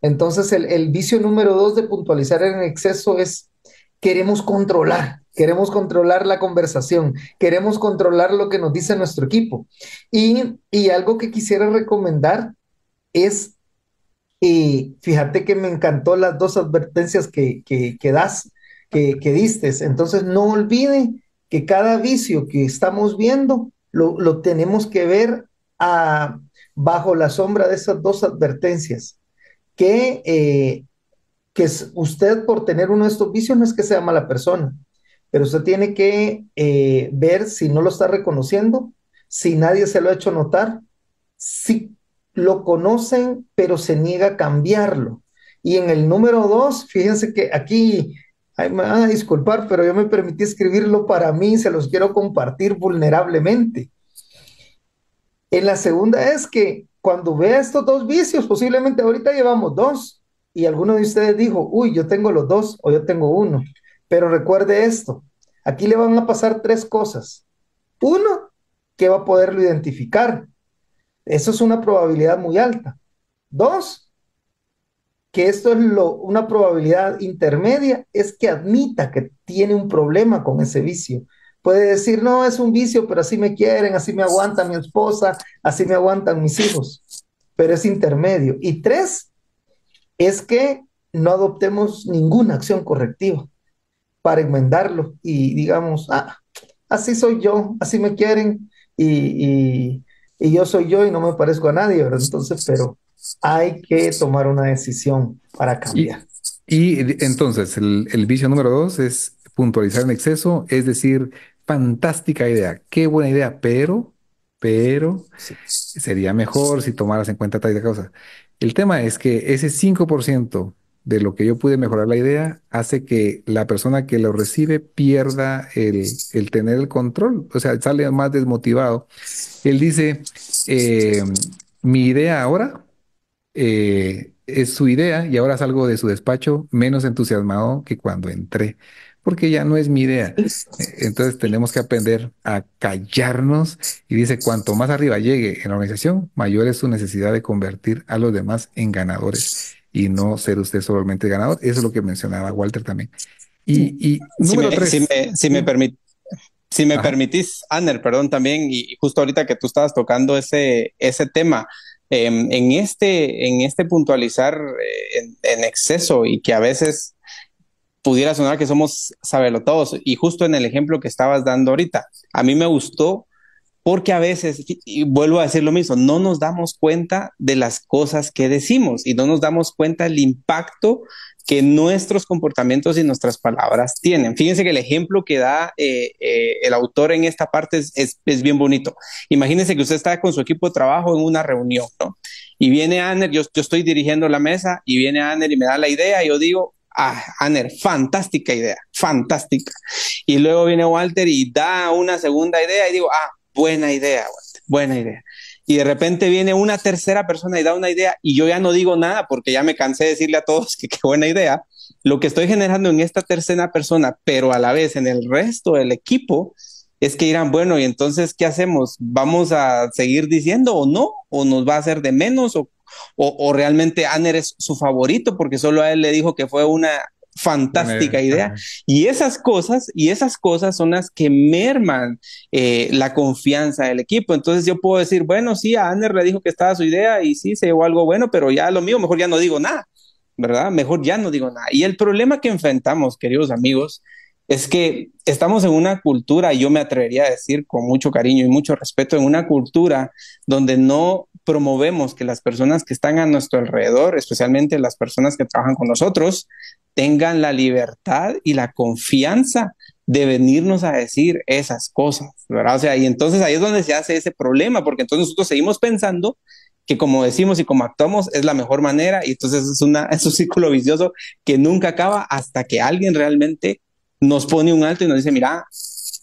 Entonces, el vicio número dos de puntualizar en exceso es queremos controlar la conversación, queremos controlar lo que nos dice nuestro equipo. Y algo que quisiera recomendar es, fíjate que me encantó las dos advertencias que diste. Entonces, no olvide que cada vicio que estamos viendo lo tenemos que ver bajo la sombra de esas dos advertencias. Que usted por tener uno de estos vicios no es que sea mala persona, pero usted tiene que ver si no lo está reconociendo, si nadie se lo ha hecho notar, si lo conocen, pero se niega a cambiarlo. Y en el número dos, fíjense que aquí, ay, me van a disculpar, pero yo me permití escribirlo para mí, se los quiero compartir vulnerablemente. En la segunda es que cuando vea estos dos vicios, posiblemente ahorita llevamos dos, y alguno de ustedes dijo, uy, yo tengo los dos o yo tengo uno. Pero recuerde esto, aquí le van a pasar tres cosas. Uno, que va a poderlo identificar. Eso es una probabilidad muy alta. Dos, que esto es una probabilidad intermedia, es que admita que tiene un problema con ese vicio. Puede decir, no, es un vicio, pero así me quieren, así me aguanta mi esposa, así me aguantan mis hijos. Pero es intermedio. Y tres, es que no adoptemos ninguna acción correctiva para enmendarlo y digamos, ah, así soy yo, así me quieren y yo soy yo y no me parezco a nadie, ¿verdad? Entonces, pero hay que tomar una decisión para cambiar. Entonces, el vicio número dos es puntualizar en exceso, es decir, fantástica idea, qué buena idea, pero Sí. sería mejor si tomaras en cuenta tal cosa. El tema es que ese 5% de lo que yo pude mejorar la idea hace que la persona que lo recibe pierda el tener el control, o sea, sale más desmotivado. Él dice, eh, mi idea ahora es su idea y ahora salgo de su despacho menos entusiasmado que cuando entré, porque ya no es mi idea. Entonces tenemos que aprender a callarnos y dice, cuanto más arriba llegue en la organización, mayor es su necesidad de convertir a los demás en ganadores y no ser usted solamente ganador. Eso es lo que mencionaba Walter también. Y número tres. Si me permitís, Anner, perdón, también, y justo ahorita que tú estabas tocando ese tema, en este puntualizar en exceso y que a veces pudiera sonar que somos sabelotodos, y justo en el ejemplo que estabas dando ahorita, a mí me gustó porque a veces, y vuelvo a decir lo mismo, no nos damos cuenta de las cosas que decimos y no nos damos cuenta del impacto que nuestros comportamientos y nuestras palabras tienen. Fíjense que el ejemplo que da el autor en esta parte es bien bonito. Imagínense que usted está con su equipo de trabajo en una reunión, ¿no? Y viene Aner, yo estoy dirigiendo la mesa y viene Aner y me da la idea y yo digo, Aner, fantástica idea, fantástica. Y luego viene Walter y da una segunda idea y digo, buena idea, Walter, buena idea. Y de repente viene una tercera persona y da una idea y yo ya no digo nada porque ya me cansé de decirle a todos que qué buena idea. Lo que estoy generando en esta tercera persona, pero a la vez en el resto del equipo, es que dirán, bueno, y entonces, ¿qué hacemos? ¿Vamos a seguir diciendo o no? ¿O nos va a hacer de menos? ¿O realmente Aner es su favorito porque solo a él le dijo que fue una fantástica idea? Y esas cosas son las que merman la confianza del equipo. Entonces yo puedo decir, bueno, sí, a Aner le dijo que estaba su idea y sí, se llevó algo bueno, pero ya lo mío, mejor ya no digo nada, ¿verdad? Mejor ya no digo nada. Y el problema que enfrentamos, queridos amigos, es que estamos en una cultura, y yo me atrevería a decir con mucho cariño y mucho respeto, en una cultura donde no promovemos que las personas que están a nuestro alrededor, especialmente las personas que trabajan con nosotros, tengan la libertad y la confianza de venirnos a decir esas cosas, ¿verdad? O sea, y entonces ahí es donde se hace ese problema, porque entonces nosotros seguimos pensando que como decimos y como actuamos es la mejor manera, y entonces es un círculo vicioso que nunca acaba hasta que alguien realmente nos pone un alto y nos dice, mira,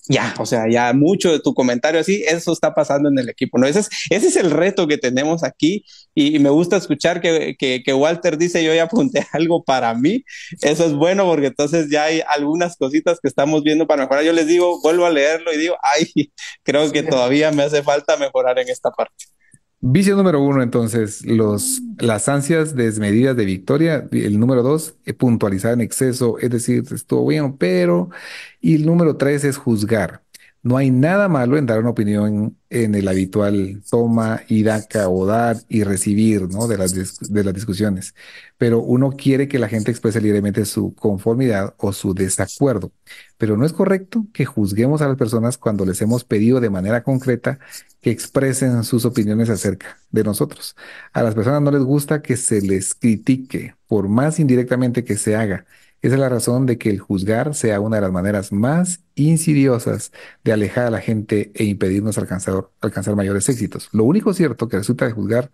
ya, o sea, ya mucho de tu comentario así, eso está pasando en el equipo, ¿no? Ese es el reto que tenemos aquí y me gusta escuchar que Walter dice, yo ya apunté algo para mí, eso es bueno porque entonces ya hay algunas cositas que estamos viendo para mejorar. Yo les digo, vuelvo a leerlo y digo, ay, creo que todavía me hace falta mejorar en esta parte. Vicio número 1, entonces, las ansias desmedidas de victoria. El número 2, puntualizar en exceso, es decir, estuvo bien, pero. Y el número 3 es juzgar. No hay nada malo en dar una opinión en el habitual toma y daca o dar y recibir, ¿no? de las discusiones. Pero uno quiere que la gente exprese libremente su conformidad o su desacuerdo. Pero no es correcto que juzguemos a las personas cuando les hemos pedido de manera concreta que expresen sus opiniones acerca de nosotros. A las personas no les gusta que se les critique, por más indirectamente que se haga. Esa es la razón de que el juzgar sea una de las maneras más insidiosas de alejar a la gente e impedirnos alcanzar mayores éxitos. Lo único cierto que resulta de juzgar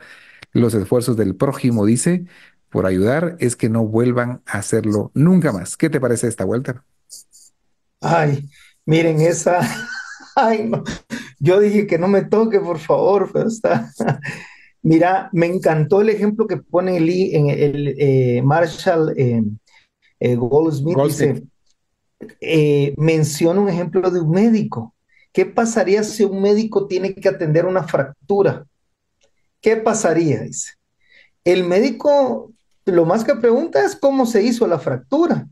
los esfuerzos del prójimo, dice, por ayudar, es que no vuelvan a hacerlo nunca más. ¿Qué te parece esta vuelta? Ay, miren esa. Ay, no. Yo dije que no me toque, por favor, pero está. Mira, me encantó el ejemplo que pone Lee en el Marshall Goldsmith. Dice, menciona un ejemplo de un médico. ¿Qué pasaría si un médico tiene que atender una fractura? ¿Qué pasaría? Dice. El médico lo más que pregunta es cómo se hizo la fractura,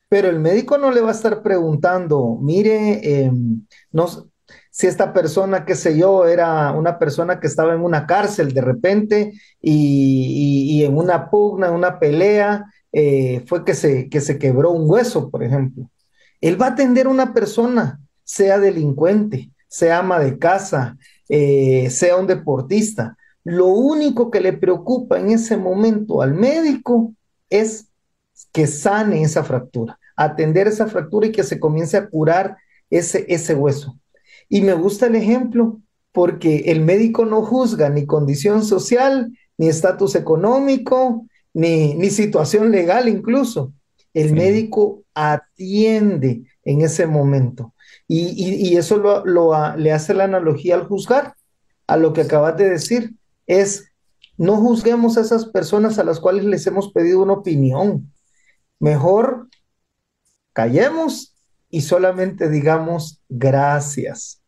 pero el médico no le va a estar preguntando, mire, no, si esta persona, qué sé yo, era una persona que estaba en una cárcel de repente y en una pugna, en una pelea, fue que se quebró un hueso, por ejemplo. Él va a atender a una persona, sea delincuente, sea ama de casa, sea un deportista. Lo único que le preocupa en ese momento al médico es que sane esa fractura, atender esa fractura y que se comience a curar ese hueso. Y me gusta el ejemplo porque el médico no juzga ni condición social, ni estatus económico, ni situación legal incluso. El médico atiende en ese momento. Y eso le hace la analogía al juzgar, a lo que acabas de decir. No juzguemos a esas personas a las cuales les hemos pedido una opinión. Mejor callemos y solamente digamos gracias.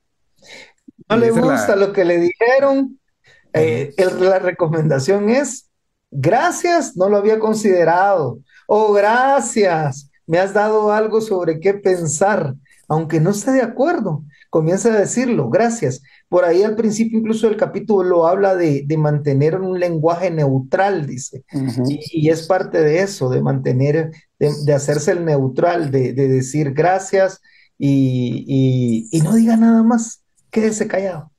No le gusta lo que le dijeron. La recomendación es gracias, no lo había considerado. O gracias, me has dado algo sobre qué pensar. Aunque no esté de acuerdo, comienza a decirlo, gracias. Por ahí al principio incluso el capítulo habla de mantener un lenguaje neutral, dice. Y es parte de eso, de mantener, de hacerse el neutral, de decir gracias y no diga nada más, quédese callado.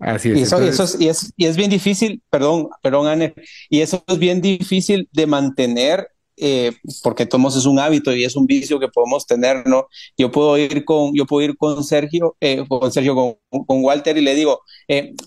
Así Y es. eso Entonces, es bien difícil, perdón, Anne, y eso es bien difícil de mantener, porque tomos es un hábito y es un vicio que podemos tener, ¿no? Yo puedo ir con Walter y le digo,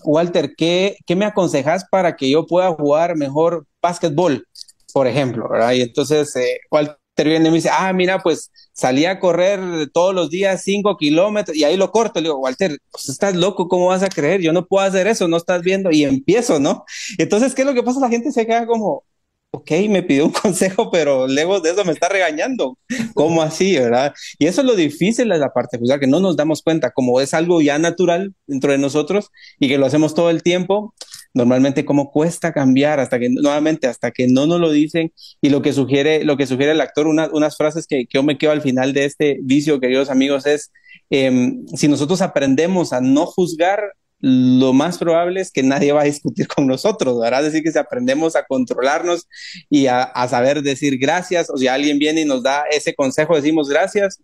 Walter, ¿qué me aconsejas para que yo pueda jugar mejor básquetbol, por ejemplo, ¿verdad? Y entonces Walter viene y me dice, mira, pues salí a correr todos los días 5 kilómetros y ahí lo corto. Le digo, Walter, pues estás loco, ¿cómo vas a creer? Yo no puedo hacer eso, no estás viendo. Y empiezo, ¿no? Entonces, ¿qué es lo que pasa? La gente se queda como, ok, me pidió un consejo, pero luego de eso me está regañando. ¿Cómo así, verdad? Y eso es lo difícil de la parte juzgar, que no nos damos cuenta, como es algo ya natural dentro de nosotros y que lo hacemos todo el tiempo. Normalmente cómo cuesta cambiar hasta que no nos lo dicen y lo que sugiere el actor, unas frases que yo me quedo al final de este vicio, queridos amigos, es si nosotros aprendemos a no juzgar, lo más probable es que nadie va a discutir con nosotros, ¿verdad? Es decir, que si aprendemos a controlarnos y a saber decir gracias, o si alguien viene y nos da ese consejo, decimos gracias,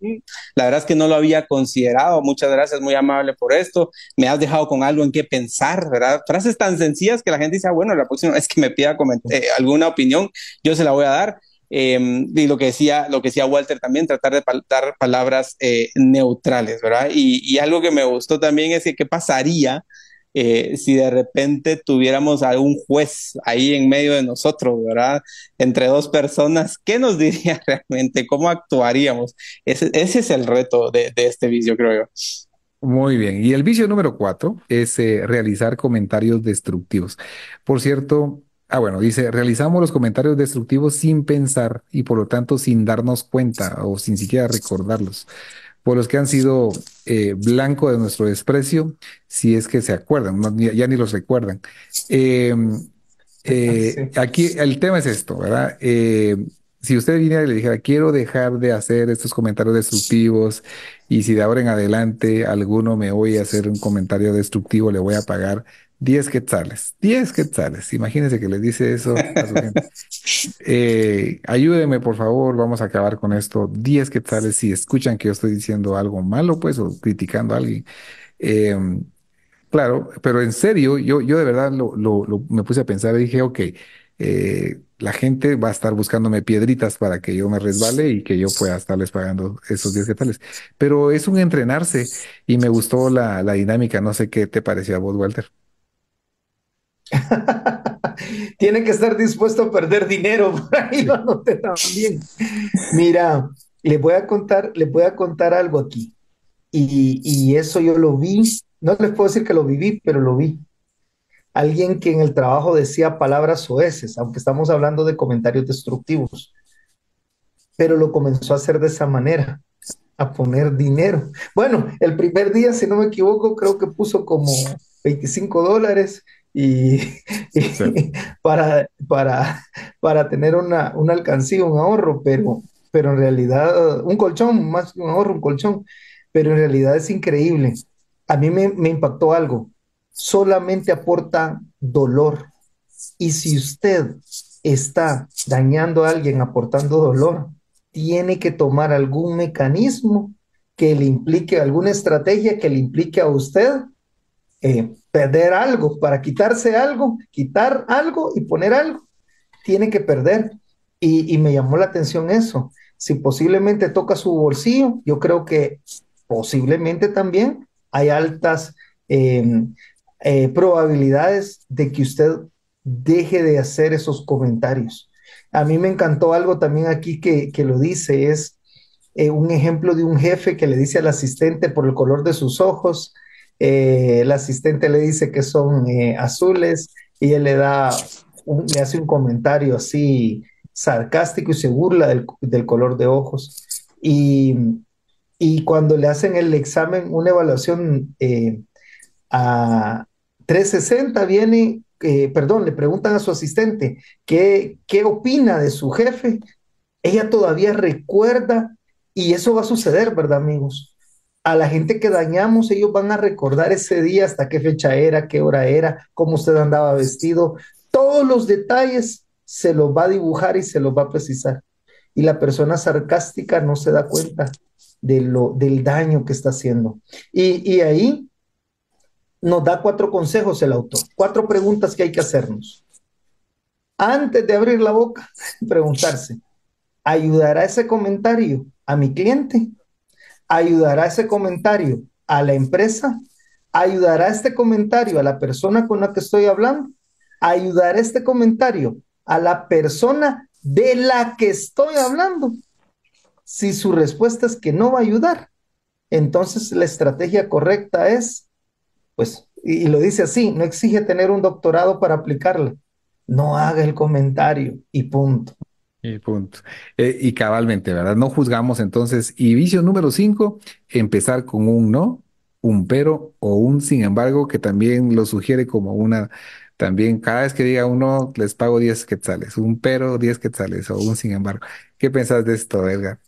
la verdad es que no lo había considerado, muchas gracias, muy amable por esto, me has dejado con algo en qué pensar, ¿verdad? Frases tan sencillas que la gente dice, bueno, la próxima vez que me pida alguna opinión, yo se la voy a dar. Y lo que decía Walter también, tratar de dar palabras neutrales, ¿verdad? Y algo que me gustó también es que qué pasaría si de repente tuviéramos a un juez ahí en medio de nosotros, ¿verdad? Entre dos personas, ¿qué nos diría realmente? ¿Cómo actuaríamos? Ese es el reto de este vicio, creo yo. muy bien. Y el vicio número 4 es realizar comentarios destructivos. Por cierto, bueno, dice, realizamos los comentarios destructivos sin pensar y por lo tanto sin darnos cuenta o sin siquiera recordarlos, por los que han sido blanco de nuestro desprecio, si es que se acuerdan, ya ni los recuerdan. Eh, Sí. aquí el tema es esto, ¿verdad? Si usted viniera y le dijera, quiero dejar de hacer estos comentarios destructivos y si de ahora en adelante alguno me oye hacer un comentario destructivo, le voy a pagar 10 quetzales. 10 quetzales. Imagínese que le dice eso a su gente. Ayúdeme, por favor, vamos a acabar con esto. 10 quetzales si escuchan que yo estoy diciendo algo malo, pues, o criticando a alguien. Eh, claro, pero en serio, yo de verdad me puse a pensar y dije, ok, la gente va a estar buscándome piedritas para que yo me resbale y que yo pueda estarles pagando esos 10 quetzales. Pero es un entrenarse y me gustó la dinámica. No sé qué te pareció a vos, Walter. Tiene que estar dispuesto a perder dinero, por ahí lo Sí. anoté también. Mira, les voy a contar algo aquí. Y eso yo lo vi, no les puedo decir que lo viví, pero lo vi. Alguien que en el trabajo decía palabras soeces, aunque estamos hablando de comentarios destructivos, pero lo comenzó a hacer de esa manera, a poner dinero. Bueno, el primer día, si no me equivoco, creo que puso como $25 y, Sí. y para tener una alcancía, un ahorro, pero en realidad, un colchón, más que un ahorro, un colchón, pero en realidad es increíble. A mí me impactó algo, solamente aporta dolor. Y si usted está dañando a alguien aportando dolor, tiene que tomar algún mecanismo que le implique, alguna estrategia que le implique a usted perder algo, para quitarse algo, quitar algo y poner algo, tiene que perder. Y me llamó la atención eso. Si posiblemente toca su bolsillo, yo creo que posiblemente también hay altas eh, probabilidades de que usted deje de hacer esos comentarios. A mí me encantó algo también aquí que lo dice, es un ejemplo de un jefe que le dice al asistente por el color de sus ojos, el asistente le dice que son azules y él le hace un comentario así sarcástico y se burla del color de ojos. Y, y cuando le hacen el examen, una evaluación a 360 viene, perdón, le preguntan a su asistente qué opina de su jefe. Ella todavía recuerda, y eso va a suceder, ¿verdad, amigos? A la gente que dañamos, ellos van a recordar ese día, hasta qué fecha era, qué hora era, cómo usted andaba vestido, todos los detalles se los va a dibujar y se los va a precisar. Y la persona sarcástica no se da cuenta del daño que está haciendo. Y ahí nos da 4 consejos el autor, 4 preguntas que hay que hacernos. Antes de abrir la boca, preguntarse, ¿ayudará ese comentario a mi cliente? ¿Ayudará ese comentario a la empresa? ¿Ayudará este comentario a la persona con la que estoy hablando? ¿Ayudará este comentario a la persona de la que estoy hablando? Si su respuesta es que no va a ayudar, entonces la estrategia correcta es, pues, y lo dice así, no exige tener un doctorado para aplicarla. No haga el comentario y punto. Y punto. Y cabalmente, ¿verdad? No juzgamos entonces. Y vicio número 5, empezar con un no, un pero o un sin embargo, que también lo sugiere como una, también cada vez que diga un no, les pago 10 quetzales, un pero 10 quetzales o un sin embargo. ¿Qué pensás de esto, Edgar?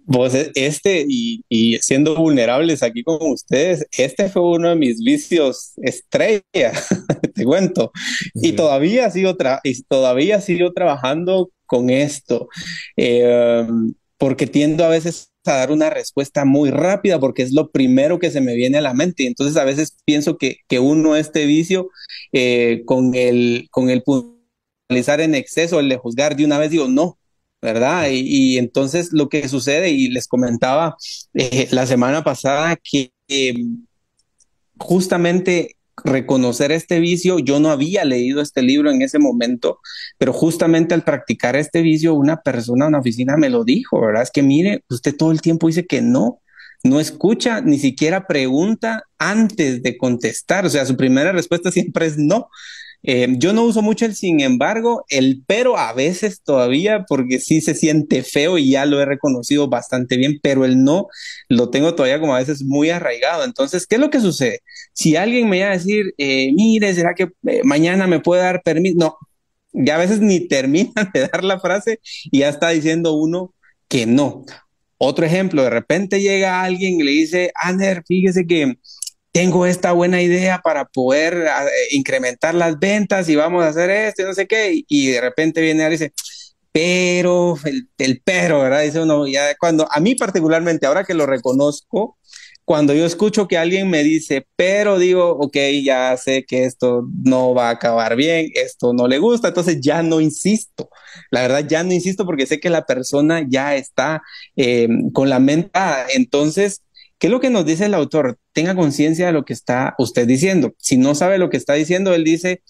Vos, y siendo vulnerables aquí con ustedes, este fue uno de mis vicios estrella, te cuento. Y Sí. todavía sigo trabajando con esto, eh, porque tiendo a veces a dar una respuesta muy rápida, porque es lo primero que se me viene a la mente. Y entonces a veces pienso que uno este vicio con el puntualizar en exceso, el de juzgar de una vez, digo, no. ¿Verdad? Y entonces lo que sucede, y les comentaba la semana pasada, que justamente reconocer este vicio, yo no había leído este libro en ese momento, pero justamente al practicar este vicio, una persona en una oficina me lo dijo, ¿verdad? Es que mire, usted todo el tiempo dice que no, no escucha, ni siquiera pregunta antes de contestar, o sea, su primera respuesta siempre es no. Yo no uso mucho el sin embargo, el pero a veces todavía, porque sí se siente feo y ya lo he reconocido bastante bien, pero el no lo tengo todavía como a veces muy arraigado. Entonces, ¿qué es lo que sucede? Si alguien me va a decir, mire, ¿será que mañana me puede dar permiso? No, ya a veces ni terminan de dar la frase y ya está diciendo uno que no. Otro ejemplo, de repente llega alguien y le dice, Ander, fíjese que tengo esta buena idea para poder incrementar las ventas y vamos a hacer esto y no sé qué, y de repente viene y dice, pero, el pero, ¿verdad? Dice uno, ya cuando, a mí particularmente, ahora que lo reconozco, cuando yo escucho que alguien me dice, pero digo, ok, ya sé que esto no va a acabar bien, esto no le gusta, entonces ya no insisto. La verdad, ya no insisto porque sé que la persona ya está con la mente. Entonces, ¿qué es lo que nos dice el autor? Tenga conciencia de lo que está usted diciendo. Si no sabe lo que está diciendo, él dice,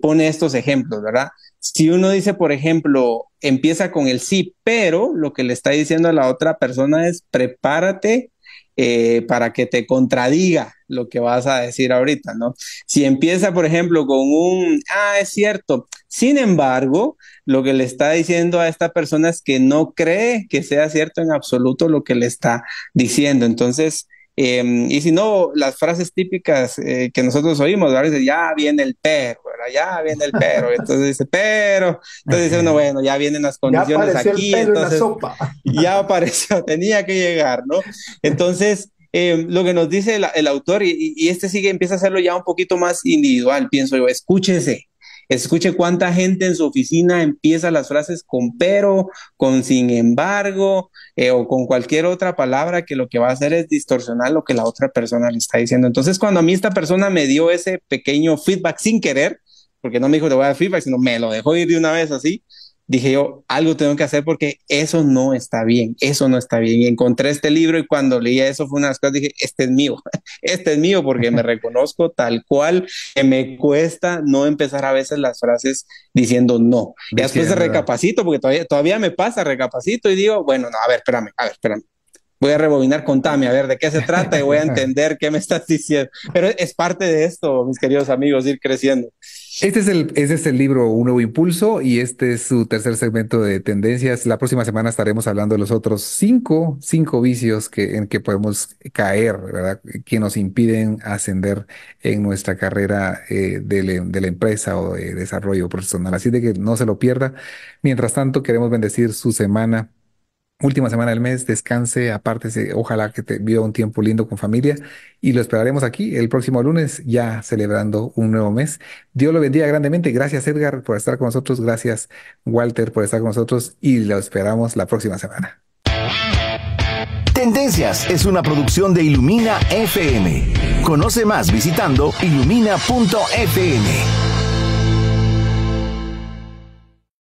pone estos ejemplos, ¿verdad? Si uno dice, por ejemplo, empieza con el sí, pero lo que le está diciendo a la otra persona es prepárate para que te contradiga lo que vas a decir ahorita, ¿no? Si empieza, por ejemplo, con es cierto, sin embargo, lo que le está diciendo a esta persona es que no cree que sea cierto en absoluto lo que le está diciendo. Entonces, y si no, las frases típicas que nosotros oímos, ¿verdad? Dice, ya viene el pero, ¿verdad? Ya viene el pero. Entonces dice, pero. Entonces dice uno, bueno, ya vienen las Ya condiciones apareció el aquí, pelo en la entonces sopa. ya apareció, tenía que llegar, ¿no? Entonces, lo que nos dice el autor, y este sigue, empieza a hacerlo ya un poquito más individual, pienso yo, escúchese. Escuche cuánta gente en su oficina empieza las frases con pero, con sin embargo, o con cualquier otra palabra que lo que va a hacer es distorsionar lo que la otra persona le está diciendo. Entonces, cuando a mí esta persona me dio ese pequeño feedback sin querer, porque no me dijo te voy a dar feedback, sino me lo dejó ir de una vez así, dije yo, algo tengo que hacer porque eso no está bien, eso no está bien. Y encontré este libro y cuando leí eso fue una de las cosas, dije, este es mío, este es mío porque me reconozco tal cual, que me cuesta no empezar a veces las frases diciendo no. Y después recapacito, porque todavía me pasa, recapacito y digo, bueno, no, a ver, espérame. Voy a rebobinar, contame, a ver de qué se trata y voy a entender qué me estás diciendo. Pero es parte de esto, mis queridos amigos, ir creciendo. Este es el libro Un Nuevo Impulso y este es su tercer segmento de tendencias. La próxima semana estaremos hablando de los otros cinco vicios en que podemos caer, ¿verdad? Que nos impiden ascender en nuestra carrera de la empresa o de desarrollo profesional. Así de que no se lo pierda. Mientras tanto, queremos bendecir su semana. Última semana del mes, descanse, apártese, ojalá que te viva un tiempo lindo con familia y lo esperaremos aquí el próximo lunes, ya celebrando un nuevo mes. Dios lo bendiga grandemente. Gracias, Edgar, por estar con nosotros. Gracias, Walter, por estar con nosotros y lo esperamos la próxima semana. Tendencias es una producción de Ilumina FM. Conoce más visitando ilumina.fm.